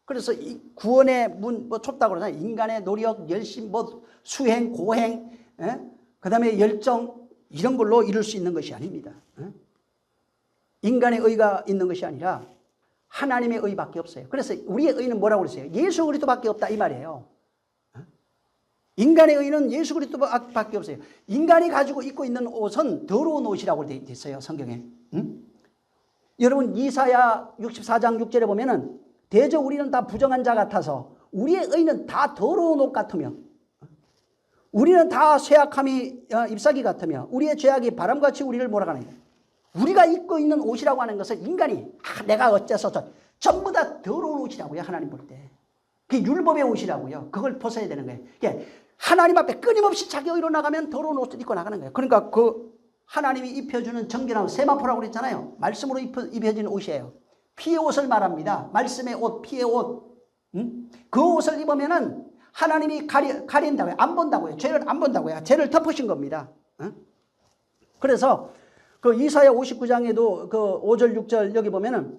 그래서 이 구원의 문 좁다고 그러잖아요. 인간의 노력, 열심, 수행, 고행, 그 다음에 열정 이런 걸로 이룰 수 있는 것이 아닙니다. 인간의 의가 있는 것이 아니라 하나님의 의밖에 없어요. 그래서 우리의 의는 뭐라고 그랬어요? 예수 그리스도밖에 없다 이 말이에요. 인간의 의는 예수 그리스도밖에 없어요. 인간이 가지고 입고 있는 옷은 더러운 옷이라고 되어 있어요. 성경에. 여러분 이사야 64장 6절에 보면은 대저 우리는 다 부정한 자 같아서 우리의 의는 다 더러운 옷 같으며 우리는 다 쇠약함이 잎사귀 같으며 우리의 죄악이 바람같이 우리를 몰아가느니라. 우리가 입고 있는 옷이라고 하는 것은 인간이 내가 어째서 전부 다 더러운 옷이라고요. 하나님 볼 때. 그게 율법의 옷이라고요. 그걸 벗어야 되는 거예요. 그게 하나님 앞에 끊임없이 자기 의로 나가면 더러운 옷을 입고 나가는 거예요. 그러니까 그 하나님이 입혀주는 정결한 세마포라고 그랬잖아요. 말씀으로 입혀진 옷이에요. 피의 옷을 말합니다. 말씀의 옷, 피의 옷. 그 옷을 입으면은 하나님이 가린다고요. 안 본다고요. 죄를 안 본다고요. 죄를 덮으신 겁니다. 그래서 그 이사야 59장에도 그 5절 6절 여기 보면은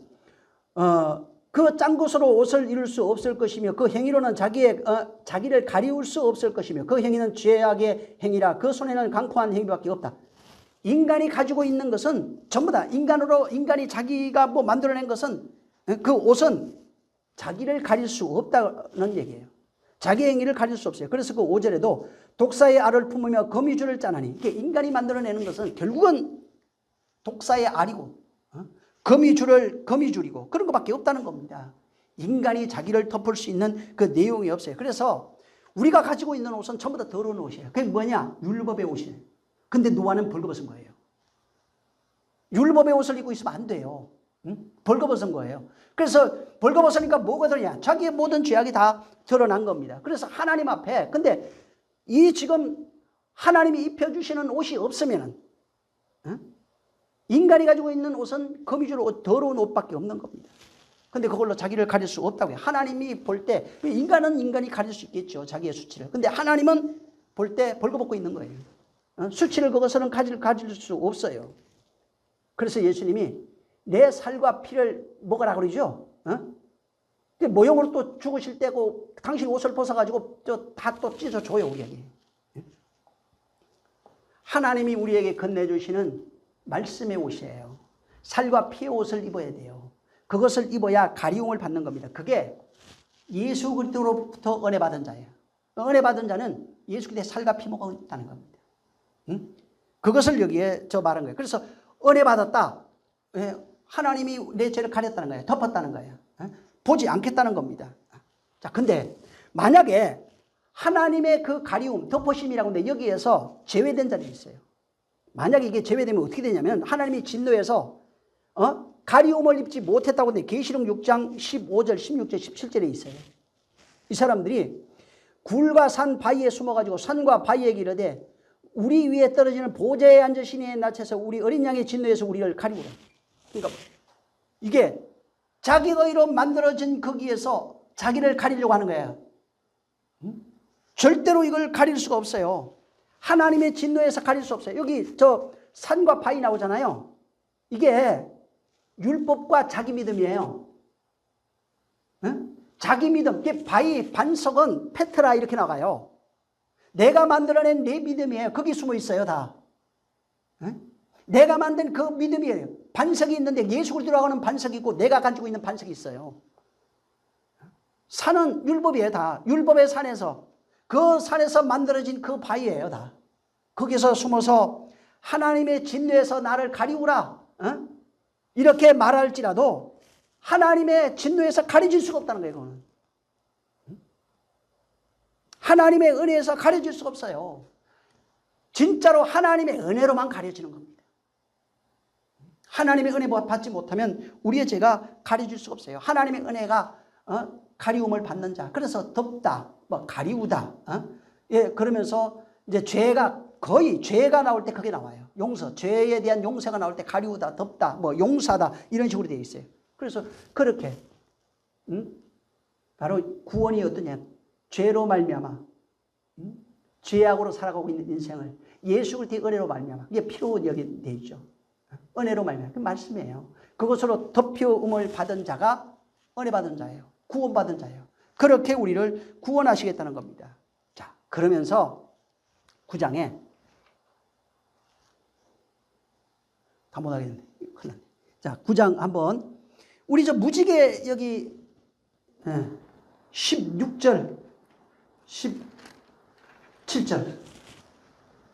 그 짠 것으로 옷을 이룰 수 없을 것이며 그 행위로는 자기를 가리울 수 없을 것이며 그 행위는 죄악의 행위라 그 손에는 강포한 행위밖에 없다. 인간이 가지고 있는 것은 전부 다 인간이 자기가 만들어낸 것은 그 옷은 자기를 가릴 수 없다는 얘기예요. 자기 행위를 가릴 수 없어요. 그래서 그 5절에도 독사의 알을 품으며 거미줄을 짜나니 이게 인간이 만들어내는 것은 결국은 독사의 알이고 거미줄이고 그런 것밖에 없다는 겁니다. 인간이 자기를 덮을 수 있는 그 내용이 없어요. 그래서 우리가 가지고 있는 옷은 전부 다 더러운 옷이에요. 그게 뭐냐? 율법의 옷이에요. 근데 노아는 벌거벗은 거예요. 율법의 옷을 입고 있으면 안 돼요. 벌거벗은 거예요. 그래서 벌거벗으니까 뭐가 되냐? 자기의 모든 죄악이 다 드러난 겁니다. 그래서 하나님 앞에 근데 이 지금 하나님이 입혀주시는 옷이 없으면은 인간이 가지고 있는 옷은 거미줄 옷, 더러운 옷밖에 없는 겁니다. 근데 그걸로 자기를 가릴 수 없다고요. 하나님이 볼 때 인간은 인간이 가릴 수 있겠죠. 자기의 수치를. 근데 하나님은 볼 때 벌거벗고 있는 거예요. 수치를 그것은 가질 수 없어요. 그래서 예수님이 내 살과 피를 먹으라 그러죠. 모형으로 또 죽으실 때고 당신 옷을 벗어가지고 다 또 찢어줘요, 우리에게. 하나님이 우리에게 건네주시는 말씀의 옷이에요. 살과 피의 옷을 입어야 돼요. 그것을 입어야 가리움을 받는 겁니다. 그게 예수 그리스도로부터 은혜 받은 자예요. 은혜 받은 자는 예수 그리스도의 살과 피 먹었다는 겁니다. 응? 그것을 여기에 말한 거예요. 그래서 은혜 받았다. 하나님이 내 죄를 가렸다는 거예요. 덮었다는 거예요. 보지 않겠다는 겁니다. 자, 근데 만약에 하나님의 그 가리움, 덮으심이라고 하는데 여기에서 제외된 자들이 있어요. 만약에 이게 제외되면 어떻게 되냐면 하나님이 진노해서 가리움을 입지 못했다고 하는데 계시록 6장 15절, 16절, 17절에 있어요. 이 사람들이 굴과 산 바위에 숨어가지고 산과 바위에게 이르되 우리 위에 떨어지는 보좌에 앉으신 이의 낯에서 우리 어린 양의 진노에서 우리를 가리우라. 그러니까 이게 자기 의로 만들어진 거기에서 자기를 가리려고 하는 거예요. 절대로 이걸 가릴 수가 없어요. 하나님의 진노에서 가릴 수 없어요. 여기 산과 바위 나오잖아요. 이게 율법과 자기 믿음이에요. 자기 믿음. 이게 바위 반석은 페트라 이렇게 나가요. 내가 만들어낸 내 믿음이에요. 거기 숨어 있어요, 다. 내가 만든 그 믿음이에요. 반석이 있는데 예수 그리스도라고 하는 반석이 있고 내가 가지고 있는 반석이 있어요. 산은 율법이에요, 다. 율법의 산에서 그 산에서 만들어진 그 바위예요, 다. 거기서 숨어서 하나님의 진노에서 나를 가리우라. 이렇게 말할지라도 하나님의 진노에서 가려질 수가 없다는 거예요, 그거는. 하나님의 은혜에서 가려질 수가 없어요. 진짜로 하나님의 은혜로만 가려지는 겁니다. 하나님의 은혜 받지 못하면 우리의 죄가 가려질 수가 없어요. 하나님의 은혜가 가리움을 받는 자. 그래서 덮다, 가리우다. 예, 그러면서 이제 거의 죄가 나올 때 그게 나와요. 용서, 죄에 대한 용서가 나올 때 가리우다, 덮다, 용서하다 이런 식으로 되어 있어요. 그래서 그렇게 바로 구원이 어떠냐? 죄로 말미암아 죄악으로 살아가고 있는 인생을 예수 그리스도의 은혜로 말미암아 이게 피로 여기 되어 있죠. 은혜로 말미암아 그 말씀이에요. 그것으로 덮여음을 받은 자가 은혜 받은 자예요. 구원받은 자예요. 그렇게 우리를 구원하시겠다는 겁니다. 자, 그러면서 9장에 다 못하겠는데 큰일 났네. 자, 9장 한번 우리 무지개 여기 16절 17절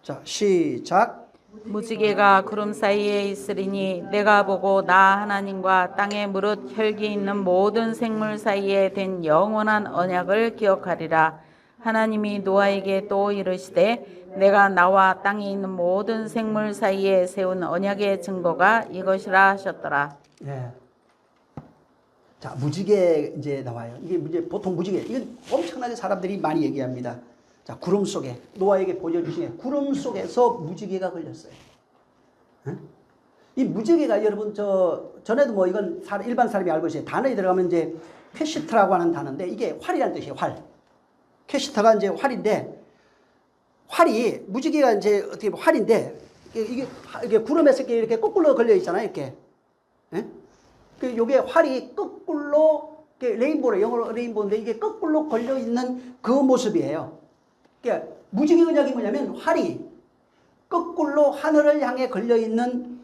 자, 시작. 무지개가 구름 사이에 있으리니 내가 보고 나 하나님과 땅에 무릇 혈기 있는 모든 생물 사이에 된 영원한 언약을 기억하리라. 하나님이 노아에게 또 이르시되 내가 나와 땅에 있는 모든 생물 사이에 세운 언약의 증거가 이것이라 하셨더라. 네. 자, 무지개 이제 나와요. 이게 보통 무지개. 이건 엄청나게 사람들이 많이 얘기합니다. 자, 구름 속에 노아에게 보여주신 구름 속에서 무지개가 걸렸어요. 이 무지개가 여러분 전에도 이건 일반 사람이 알고 있어요. 단어에 들어가면 이제 퀘시트라고 하는 단어인데 이게 활이라는 뜻이에요. 활. 퀘시트가 이제 활인데 활이 무지개가 이제 어떻게 보면 활인데 이게 구름에서 이렇게 거꾸로 걸려 있잖아요. 이렇게. 요게 활이 거꾸로 레인보로 영어로 레인보인데 이게 거꾸로 걸려 있는 그 모습이에요. 그러니까 무지개 언약이 뭐냐면 활이 거꾸로 하늘을 향해 걸려 있는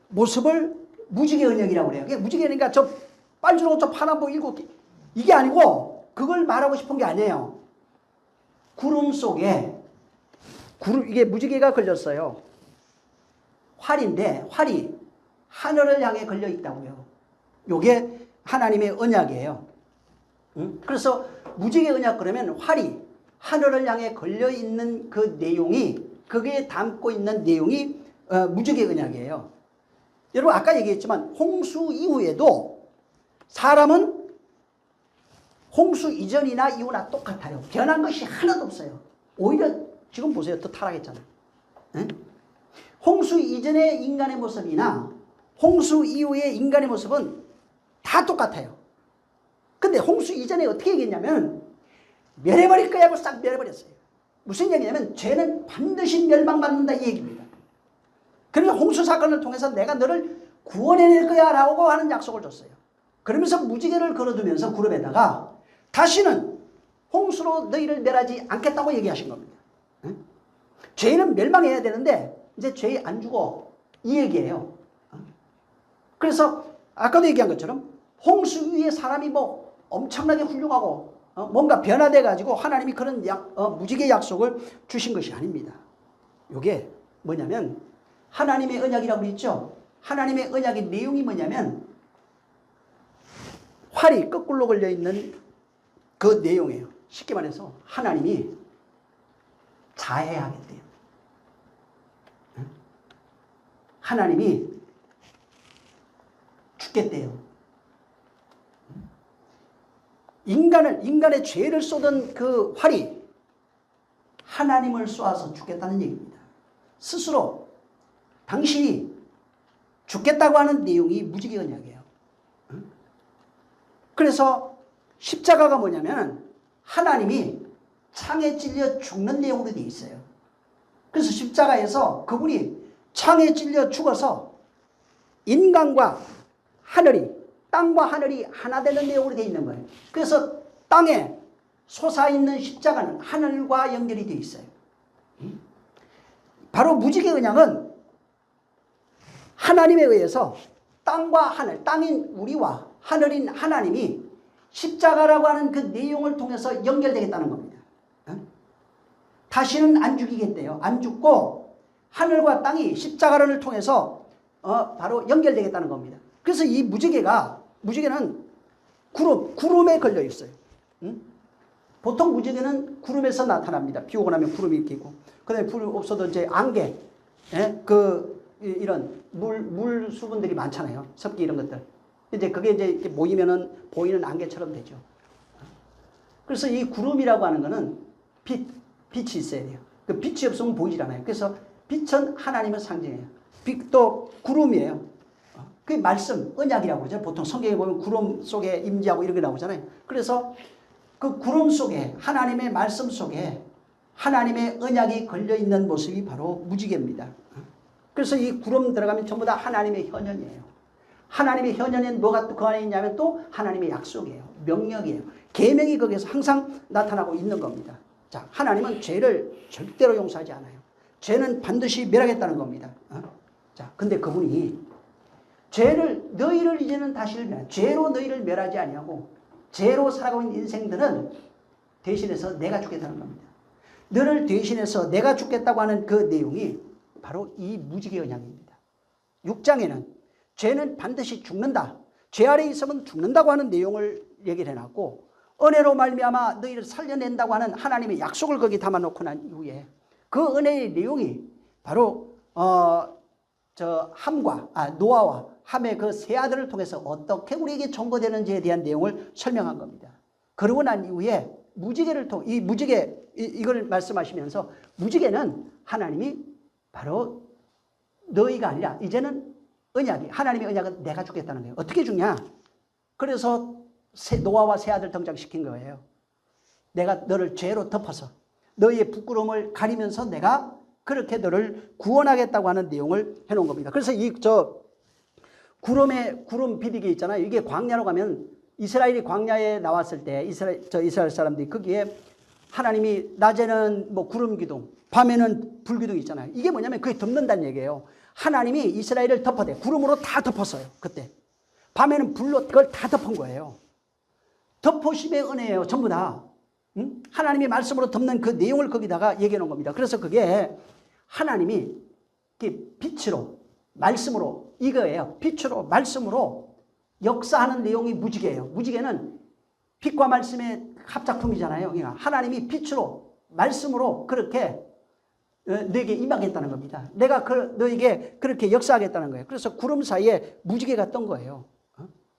모습을 무지개 언약이라고 그래요. 그러니까 무지개니까 저 빨주노 저 파란보 일곱 개 이게 아니고 그걸 말하고 싶은 게 아니에요. 구름 속에 이게 무지개가 걸렸어요. 활인데 활이 하늘을 향해 걸려 있다고요. 요게 하나님의 언약이에요. 그래서 무지개 언약 그러면 활이 하늘을 향해 걸려 있는 그 내용이 거기에 담고 있는 내용이 무지개 언약이에요. 여러분 아까 얘기했지만 홍수 이후에도 사람은 홍수 이전이나 이후나 똑같아요. 변한 것이 하나도 없어요. 오히려 지금 보세요. 더 타락했잖아요. 홍수 이전의 인간의 모습이나 홍수 이후의 인간의 모습은 다 똑같아요. 근데 홍수 이전에 어떻게 얘기했냐면 멸해버릴 거야 하고 싹 멸해버렸어요. 무슨 얘기냐면 죄는 반드시 멸망받는다 이 얘기입니다. 그래서 홍수 사건을 통해서 내가 너를 구원해낼 거야 라고 하는 약속을 줬어요. 그러면서 무지개를 걸어두면서 구름에다가 다시는 홍수로 너희를 멸하지 않겠다고 얘기하신 겁니다. 죄는 멸망해야 되는데 이제 죄 안 주고 이 얘기예요. 그래서 아까도 얘기한 것처럼 홍수 위에 사람이 뭐 엄청나게 훌륭하고 뭔가 변화돼 가지고 하나님이 그런 무지개 약속을 주신 것이 아닙니다. 이게 뭐냐면 하나님의 언약이라고 그랬죠. 하나님의 언약의 내용이 뭐냐면 활이 거꾸로 걸려 있는 그 내용이에요. 쉽게 말해서 하나님이 자해하겠대요. 하나님이 죽겠대요. 인간의 죄를 쏟은 그 활이 하나님을 쏘아서 죽겠다는 얘기입니다. 스스로 당신이 죽겠다고 하는 내용이 무지개 언약이에요. 그래서 십자가가 뭐냐면 하나님이 창에 찔려 죽는 내용으로 되어 있어요. 그래서 십자가에서 그분이 창에 찔려 죽어서 인간과 하늘이, 땅과 하늘이 하나 되는 내용으로 되어 있는 거예요. 그래서 땅에 솟아있는 십자가는 하늘과 연결이 되어 있어요. 바로 무지개 언약은 하나님에 의해서 땅과 하늘, 땅인 우리와 하늘인 하나님이 십자가라고 하는 그 내용을 통해서 연결되겠다는 겁니다. 다시는 안 죽이겠대요. 안 죽고 하늘과 땅이 십자가를 통해서 바로 연결되겠다는 겁니다. 그래서 이 무지개는 구름에 걸려 있어요. 보통 무지개는 구름에서 나타납니다. 비 오고 나면 구름이 끼고, 그 다음에 불 없어도 이제 안개, 이런 물 수분들이 많잖아요. 습기 이런 것들. 이제 그게 이제 이렇게 모이면은 보이는 안개처럼 되죠. 그래서 이 구름이라고 하는 거는 빛이 있어야 돼요. 그 빛이 없으면 보이질 않아요. 그래서 빛은 하나님의 상징이에요. 빛도 구름이에요. 그 말씀, 언약이라고 그러죠. 보통 성경에 보면 구름 속에 임재하고 이런 게 나오잖아요. 그래서 그 구름 속에 하나님의 말씀 속에 하나님의 언약이 걸려있는 모습이 바로 무지개입니다. 그래서 이 구름 들어가면 전부 다 하나님의 현현이에요. 하나님의 현현에는 뭐가 그 안에 있냐면 또 하나님의 약속이에요. 명령이에요. 계명이 거기에서 항상 나타나고 있는 겁니다. 자, 하나님은 죄를 절대로 용서하지 않아요. 죄는 반드시 멸하겠다는 겁니다. 자, 근데 그분이 너희를 이제는 죄로 너희를 멸하지 아니하고 죄로 살아가고 있는 인생들은 대신해서 내가 죽겠다는 겁니다. 너를 대신해서 내가 죽겠다고 하는 그 내용이 바로 이 무지개 언약입니다. 6장에는 죄는 반드시 죽는다. 죄 아래 있으면 죽는다고 하는 내용을 얘기를 해놨고, 은혜로 말미암아 너희를 살려낸다고 하는 하나님의 약속을 거기 담아놓고 난 이후에 그 은혜의 내용이 바로 노아와 함의 그 세 아들을 통해서 어떻게 우리에게 전거되는지에 대한 내용을 설명한 겁니다. 그러고 난 이후에 무지개를 이 무지개 이걸 말씀하시면서 무지개는 하나님이 바로 너희가 아니라 이제는 하나님의 언약은 내가 죽겠다는 거예요. 어떻게 죽냐? 그래서 노아와 세 아들 등장시킨 거예요. 내가 너를 죄로 덮어서 너희의 부끄러움을 가리면서 내가 그렇게 너를 구원하겠다고 하는 내용을 해놓은 겁니다. 그래서 구름 비디게 있잖아요. 이게 광야로 가면 이스라엘이 광야에 나왔을 때 이스라엘 사람들이 거기에 하나님이 낮에는 뭐 구름 기둥, 밤에는 불 기둥이 있잖아요. 이게 뭐냐면 그게 덮는다는 얘기예요. 하나님이 이스라엘을 덮어대 구름으로 다 덮었어요. 그때 밤에는 불로 그걸 다 덮은 거예요. 덮으심의 은혜예요. 전부 다. 하나님이 말씀으로 덮는 그 내용을 거기다가 얘기해 놓은 겁니다. 그래서 그게 하나님이 빛으로 말씀으로 이거예요. 빛으로 말씀으로 역사하는 내용이 무지개예요. 무지개는 빛과 말씀의 합작품이잖아요. 그러니까 하나님이 빛으로 말씀으로 그렇게 너에게 임하겠다는 겁니다. 내가 너에게 그렇게 역사하겠다는 거예요. 그래서 구름 사이에 무지개가 뜬 거예요.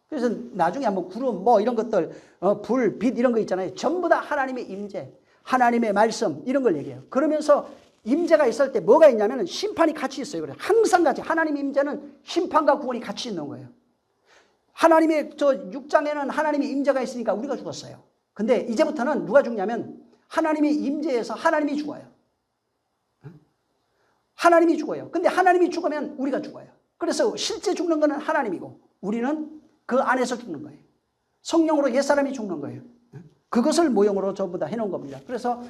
그래서 나중에 한번 구름 이런 것들 불, 빛 이런 거 있잖아요. 전부 다 하나님의 임재, 하나님의 말씀 이런 걸 얘기해요. 그러면서 임재가 있을 때 뭐가 있냐면 심판이 같이 있어요. 그래서 항상 같이 하나님의 임재는 심판과 구원이 같이 있는 거예요. 하나님의 6장에는 하나님의 임재가 있으니까 우리가 죽었어요. 근데 이제부터는 누가 죽냐면 하나님의 임재에서 하나님이 죽어요. 하나님이 죽어요. 근데 하나님이 죽으면 우리가 죽어요. 그래서 실제 죽는 거는 하나님이고 우리는 그 안에서 죽는 거예요. 성령으로 옛사람이 죽는 거예요. 그것을 모형으로 전부 다 해놓은 겁니다. 그래서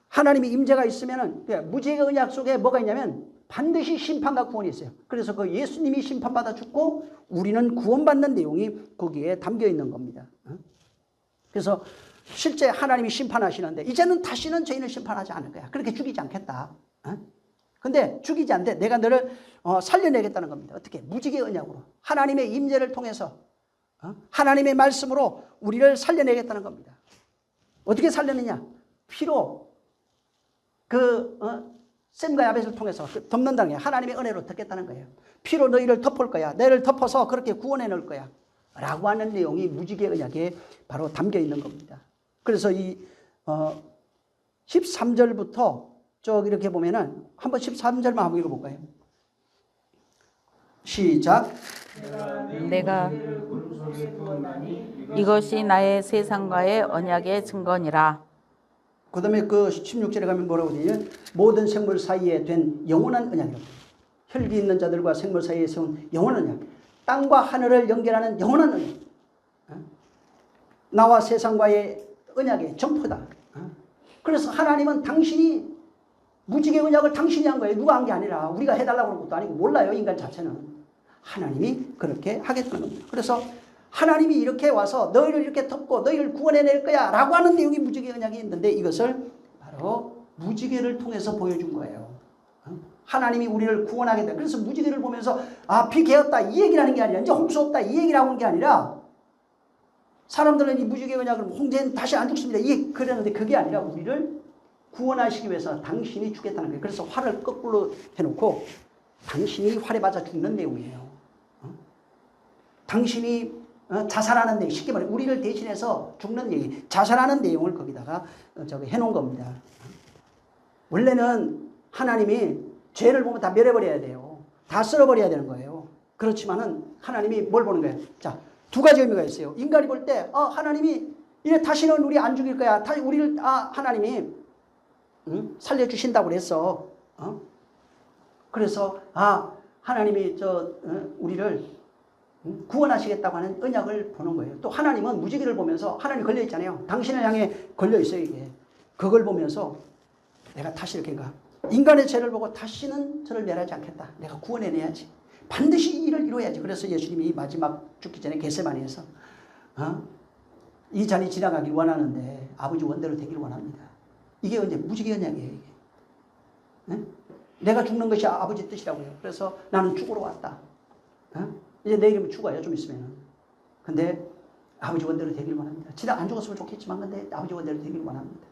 하나님의 임재가 있으면은 무지개의 언약 속에 뭐가 있냐면 반드시 심판과 구원이 있어요. 그래서 그 예수님이 심판받아 죽고 우리는 구원받는 내용이 거기에 담겨 있는 겁니다. 그래서 실제 하나님이 심판하시는데 이제는 다시는 죄인을 심판하지 않을 거야. 그렇게 죽이지 않겠다. 근데 죽이지 않되 내가 너를 살려내겠다는 겁니다. 어떻게? 무지개의 언약으로. 하나님의 임재를 통해서 하나님의 말씀으로 우리를 살려내겠다는 겁니다. 어떻게 살려내냐? 피로 셈과 야벳을 통해서 덮는다는 게 하나님의 은혜로 덮겠다는 거예요. 피로 너희를 덮을 거야. 너희를 덮어서 그렇게 구원해 놓을 거야. 라고 하는 내용이 무지개 언약에 바로 담겨 있는 겁니다. 그래서 이 13절부터 쭉 이렇게 보면은 한번 13절만 한번 읽어볼까요? 시작. 내가 이것이 나의 세상과의 언약의 증거니라. 그 다음에 그 16절에 가면 뭐라고 되냐? 모든 생물 사이에 된 영원한 언약이라고. 혈기 있는 자들과 생물 사이에 세운 영원한 언약. 땅과 하늘을 연결하는 영원한 언약. 나와 세상과의 언약의 점포다. 그래서 하나님은 당신이 무지개 언약을 당신이 한 거예요. 누가 한 게 아니라 우리가 해달라고 그런 것도 아니고 몰라요. 인간 자체는. 하나님이 그렇게 하겠다는 겁니다. 그래서 하나님이 이렇게 와서 너희를 이렇게 덮고 너희를 구원해낼 거야 라고 하는 내용이 무지개 언약이 있는데 이것을 바로 무지개를 통해서 보여준 거예요. 하나님이 우리를 구원하겠다. 그래서 무지개를 보면서 비 개었다 이 얘기라는 게 아니라 이제 홍수 없다 이 얘기라고 하는 게 아니라 사람들은 이 무지개 언약을 홍수는 다시 안 죽습니다 이 그랬는데 그게 아니라 우리를 구원하시기 위해서 당신이 죽겠다는 거예요. 그래서 활을 거꾸로 해놓고 당신이 활에 맞아 죽는 내용이에요. 당신이 자살하는 내용, 쉽게 말해 우리를 대신해서 죽는 얘기, 자살하는 내용을 거기다가 해놓은 겁니다. 원래는 하나님이 죄를 보면 다 멸해버려야 돼요. 다 쓸어버려야 되는 거예요. 그렇지만은 하나님이 뭘 보는 거예요? 자, 두 가지 의미가 있어요. 인간이 볼 때 하나님이 이래 다시는 우리 안 죽일 거야. 우리를 하나님이 살려주신다고 그랬어. 그래서 하나님이 우리를 구원하시겠다고 하는 언약을 보는 거예요. 또 하나님은 무지개를 보면서 하나님 걸려 있잖아요. 당신을 향해 걸려 있어요 이게. 그걸 보면서 내가 다시 이렇게 인간의 죄를 보고 다시는 저를 멸하지 않겠다. 내가 구원해내야지. 반드시 이 일을 이루어야지. 그래서 예수님이 마지막 죽기 전에 겟세마니에서 이 잔이 지나가길 원하는데 아버지 원대로 되길 원합니다. 이게 이제 무지개 언약이에요. 이게. 네? 내가 죽는 것이 아버지 뜻이라고요. 그래서 나는 죽으러 왔다. 이제 내일이면 죽어요. 좀 있으면. 근데 아버지 원대로 되길 원합니다. 지나 안 죽었으면 좋겠지만 근데 아버지 원대로 되길 원합니다.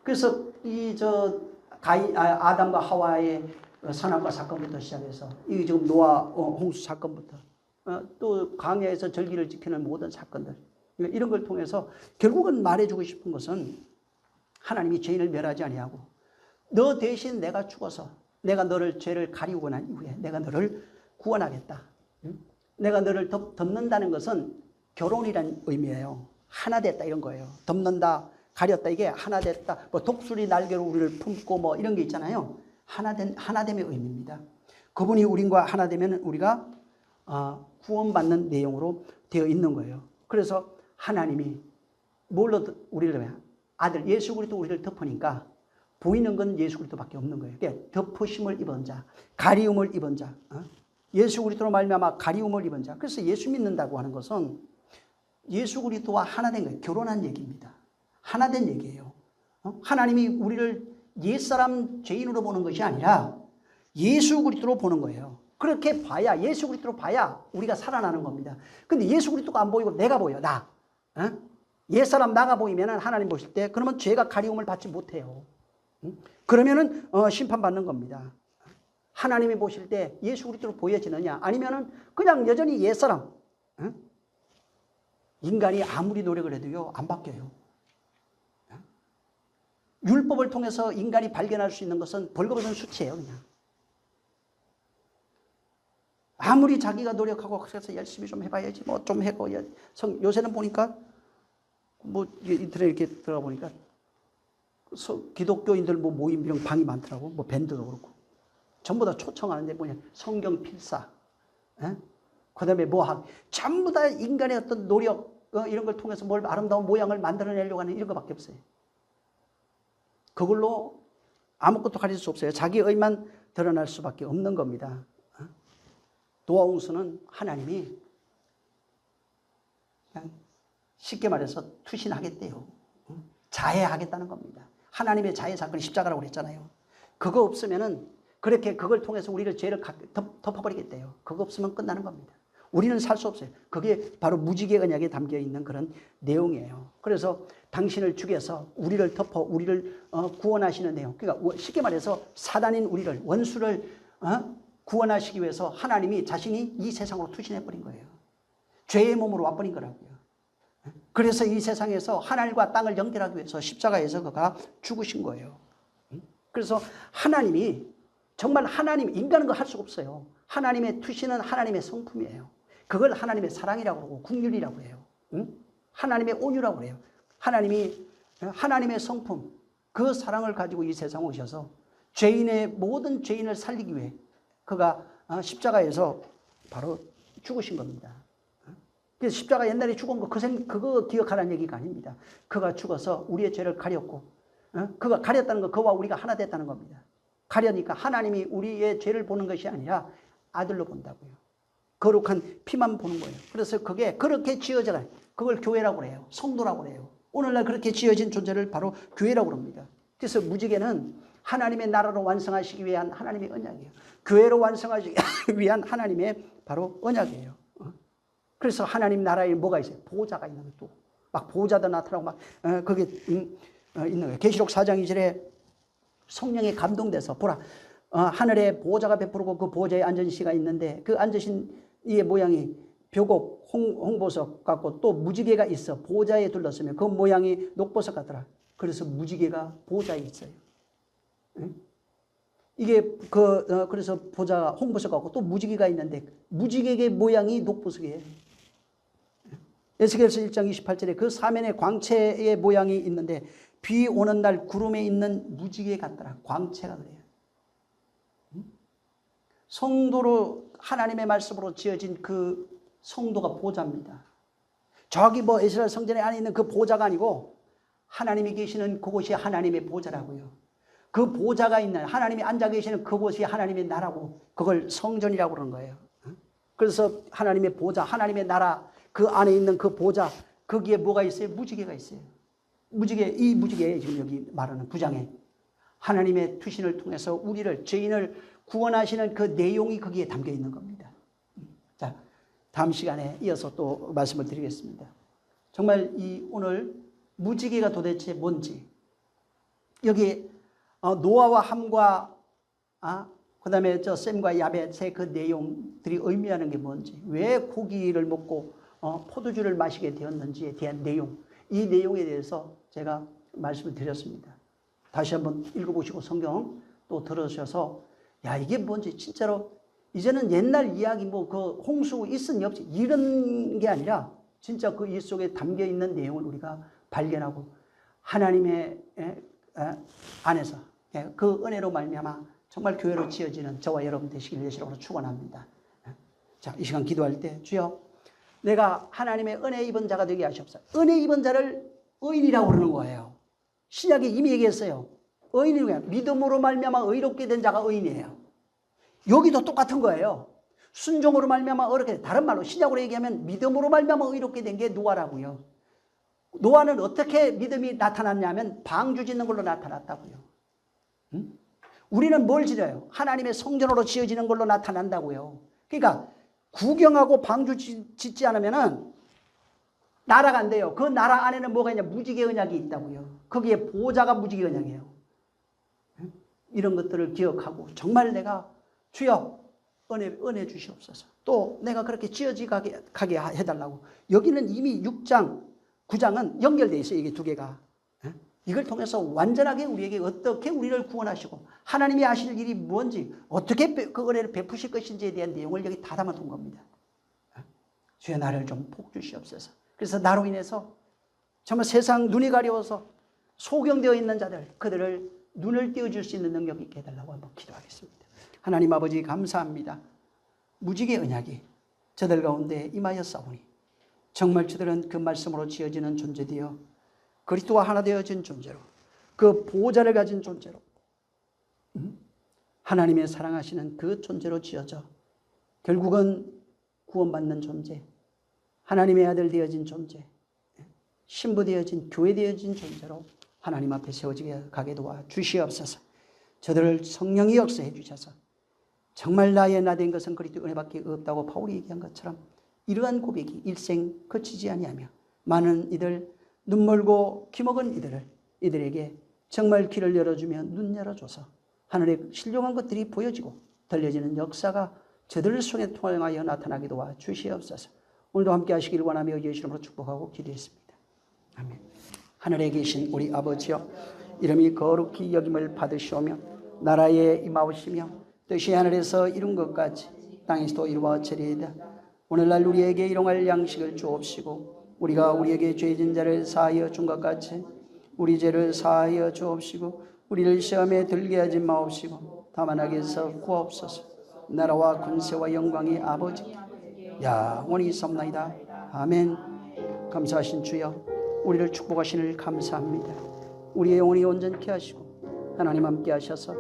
그래서 아담과 하와의 선악과 사건부터 시작해서 이 지금 노아 홍수 사건부터 또 광야에서 절기를 지키는 모든 사건들 이런 걸 통해서 결국은 말해주고 싶은 것은 하나님이 죄인을 멸하지 아니하고 너 대신 내가 죽어서 내가 너를 죄를 가리우고 난 이후에 내가 너를 구원하겠다. 내가 너를 덮는다는 것은 결혼이란 의미예요. 하나 됐다 이런 거예요. 덮는다, 가렸다 이게 하나 됐다. 뭐 독수리 날개로 우리를 품고 뭐 이런 게 있잖아요. 하나됨의 의미입니다. 그분이 우리와 하나 되면 우리가 구원받는 내용으로 되어 있는 거예요. 그래서 하나님이 뭘로 우리를 아들 예수 그리스도 우리를 덮으니까 보이는 건 예수 그리스도밖에 없는 거예요. 그러니까 덮으심을 입은 자, 가리움을 입은 자, 예수 그리스도로 말미암아 가리움을 입은 자. 그래서 예수 믿는다고 하는 것은 예수 그리스도와 하나 된 거예요. 결혼한 얘기입니다. 하나 된 얘기예요. 하나님이 우리를 옛사람 죄인으로 보는 것이 아니라 예수 그리스도로 보는 거예요. 그렇게 봐야 예수 그리스도로 봐야 우리가 살아나는 겁니다. 근데 예수 그리스도가 안 보이고 내가 보여. 나. 옛사람 나가 보이면 하나님 보실 때 그러면 죄가 가리움을 받지 못해요. 그러면은 심판받는 겁니다. 하나님이 보실 때 예수 그리스도로 보여지느냐 아니면은 그냥 여전히 옛사람. 인간이 아무리 노력을 해도요 안 바뀌어요. 율법을 통해서 인간이 발견할 수 있는 것은 벌거벗은 수치예요. 그냥. 아무리 자기가 노력하고 그래서 열심히 좀 해봐야지 뭐 좀 해고 요새는 보니까 뭐 인터넷 이렇게 들어가 보니까 기독교인들 뭐 모임이랑 방이 많더라고. 뭐 밴드도 그렇고 전부 다 초청하는데 뭐냐 성경 필사, 그 다음에 뭐하고 전부 다 인간의 어떤 노력 이런 걸 통해서 뭘 아름다운 모양을 만들어내려고 하는 이런 것밖에 없어요. 그걸로 아무것도 가질 수 없어요. 자기 의만 드러날 수밖에 없는 겁니다. 노아홍수는 하나님이 그냥 쉽게 말해서 투신하겠대요. 자해하겠다는 겁니다. 하나님의 자해 사건이 십자가라고 그랬잖아요. 그거 없으면은 그렇게 그걸 통해서 우리를 죄를 덮어버리겠대요. 그거 없으면 끝나는 겁니다. 우리는 살 수 없어요. 그게 바로 무지개 언약에 담겨 있는 그런 내용이에요. 그래서 당신을 죽여서 우리를 덮어 우리를 구원하시는 내용. 그러니까 쉽게 말해서 사단인 우리를 원수를 구원하시기 위해서 하나님이 자신이 이 세상으로 투신해버린 거예요. 죄의 몸으로 와버린 거라고요. 그래서 이 세상에서 하늘과 땅을 연결하기 위해서 십자가에서 그가 죽으신 거예요. 그래서 하나님이 정말 하나님, 인간은 그거 할 수가 없어요. 하나님의 투신은 하나님의 성품이에요. 그걸 하나님의 사랑이라고 그러고 국률이라고 해요. 하나님의 온유라고 해요. 하나님이 하나님의 성품, 그 사랑을 가지고 이 세상에 오셔서 죄인의 모든 죄인을 살리기 위해 그가 십자가에서 바로 죽으신 겁니다. 그래서 십자가 옛날에 죽은 거 그거 기억하라는 얘기가 아닙니다. 그가 죽어서 우리의 죄를 가렸고 그가 가렸다는 거 그와 우리가 하나 됐다는 겁니다. 가려니까 하나님이 우리의 죄를 보는 것이 아니라 아들로 본다고요. 거룩한 피만 보는 거예요. 그래서 그게 그렇게 지어져요. 그걸 교회라고 그래요. 성도라고 그래요. 오늘날 그렇게 지어진 존재를 바로 교회라고 그럽니다. 그래서 무지개는 하나님의 나라로 완성하시기 위한 하나님의 언약이에요. 교회로 완성하시기 위한 하나님의 바로 언약이에요. 그래서 하나님 나라에 뭐가 있어요? 보호자가 있는 것도 막 보호자도 나타나고 막 그게 있는 거예요. 계시록 4장 2절에 성령에 감동돼서 보라 하늘에 보호자가 베푸르고 그 보호자에 앉은 씨가 있는데 그 앉으신 이의 모양이 벼곡 홍보석 같고 또 무지개가 있어 보호자에 둘렀으며 그 모양이 녹보석 같더라. 그래서 무지개가 보호자에 있어요. 이게 그래서 보호자가 홍보석 같고 또 무지개가 있는데 무지개의 모양이 녹보석이에요. 에스겔서 1장 28절에 그 사면에 광채의 모양이 있는데 비 오는 날 구름에 있는 무지개 같더라. 광채가 그래요. 성도로 하나님의 말씀으로 지어진 그 성도가 보호자입니다. 저기 이스라엘 성전에 안에 있는 그 보호자가 아니고 하나님이 계시는 그곳이 하나님의 보호자라고요. 그 보호자가 있는 하나님이 앉아 계시는 그곳이 하나님의 나라고 그걸 성전이라고 그러는 거예요. 그래서 하나님의 보호자, 하나님의 나라 그 안에 있는 그 보호자 거기에 뭐가 있어요? 무지개가 있어요. 이 무지개에 지금 여기 말하는 9장에 하나님의 투신을 통해서 우리를 죄인을 구원하시는 그 내용이 거기에 담겨 있는 겁니다. 자, 다음 시간에 이어서 또 말씀을 드리겠습니다. 정말 오늘 무지개가 도대체 뭔지 여기 노아와 함과 그 다음에 셈과 야벳의 그 내용들이 의미하는 게 뭔지 왜 고기를 먹고 포도주를 마시게 되었는지에 대한 내용 이 내용에 대해서 제가 말씀을 드렸습니다. 다시 한번 읽어보시고 성경 또 들으셔서 야 이게 뭔지 진짜로 이제는 옛날 이야기 그 홍수 있으니 없지 이런 게 아니라 진짜 그 일 속에 담겨 있는 내용을 우리가 발견하고 하나님의 안에서 그 은혜로 말미암아 정말 교회로 지어지는 저와 여러분 되시길 예수로 축원합니다. 자, 이 시간 기도할 때 주여 내가 하나님의 은혜 입은 자가 되게 하시옵소서. 은혜 입은 자를 의인이라고 그러는 거예요. 신약에 이미 얘기했어요. 의인이 뭐야? 믿음으로 말미암아 의롭게 된 자가 의인이에요. 여기도 똑같은 거예요. 순종으로 말미암아 의롭게 다른 말로 신약으로 얘기하면 믿음으로 말미암아 의롭게 된 게 노아라고요. 노아는 어떻게 믿음이 나타났냐면 방주 짓는 걸로 나타났다고요. 우리는 뭘 지어요? 하나님의 성전으로 지어지는 걸로 나타난다고요. 그러니까 구경하고 방주 짓지 않으면은 나라가 안 돼요. 그 나라 안에는 뭐가 있냐? 무지개 언약이 있다고요. 거기에 보호자가 무지개 언약이에요. 이런 것들을 기억하고 정말 내가 주여 은혜 주시옵소서. 또 내가 그렇게 지어지 가게 해달라고. 여기는 이미 6장, 9장은 연결되어 있어요. 이게 두 개가. 이걸 통해서 완전하게 우리에게 어떻게 우리를 구원하시고 하나님이 하실 일이 뭔지 어떻게 그 은혜를 베푸실 것인지에 대한 내용을 여기 다 담아둔 겁니다. 주여 나를 좀 복주시옵소서. 그래서 나로 인해서 정말 세상 눈이 가려워서 소경되어 있는 자들 그들을 눈을 띄워줄 수 있는 능력 있게 해달라고 한번 기도하겠습니다. 하나님 아버지 감사합니다. 무지개 언약이 저들 가운데 임하였사오니 정말 저들은 그 말씀으로 지어지는 존재되어 그리스도와 하나 되어진 존재로 그 보호자를 가진 존재로 하나님의 사랑하시는 그 존재로 지어져 결국은 구원받는 존재, 하나님의 아들 되어진 존재, 신부 되어진 교회 되어진 존재로 하나님 앞에 세워지게 가게 도와 주시옵소서. 저들을 성령이 역사해 주셔서 정말 나의 나 된 것은 그리스도 은혜밖에 없다고 바울이 얘기한 것처럼 이러한 고백이 일생 그치지 아니하며 많은 이들 눈 멀고 귀먹은 이들에게 정말 길을 열어주며 눈 열어줘서 하늘의 신령한 것들이 보여지고 들려지는 역사가 저들을 통해 통하여 나타나게 도와 주시옵소서. 오늘도 함께 하시길 원하며 예수 이름으로 축복하고 기도했습니다. 아멘. 하늘에 계신 우리 아버지여, 이름이 거룩히 여김을 받으시오며 나라에 임하오시며 뜻이 하늘에서 이룬 것 같이 땅에서도 이루어지리이다. 오늘날 우리에게 일용할 양식을 주옵시고 우리가 우리에게 죄진 자를 사하여 준 것 같이 우리 죄를 사하여 주옵시고 우리를 시험에 들게 하지 마옵시고 다만 악에서 구하옵소서. 나라와 권세와 영광이 아버지 영원히 있사옵나이다. 아멘. 감사하신 주여, 우리를 축복하시늘 감사합니다. 우리의 영혼이 온전케 하시고 하나님 함께 하셔서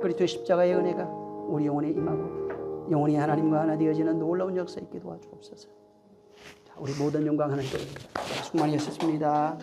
그리스도의 십자가의 은혜가 우리 영혼에 임하고 영혼이 하나님과 하나 되어지는 놀라운 역사 있게 도와주옵소서. 우리 모든 영광 하나님께 충만히 하셨습니다.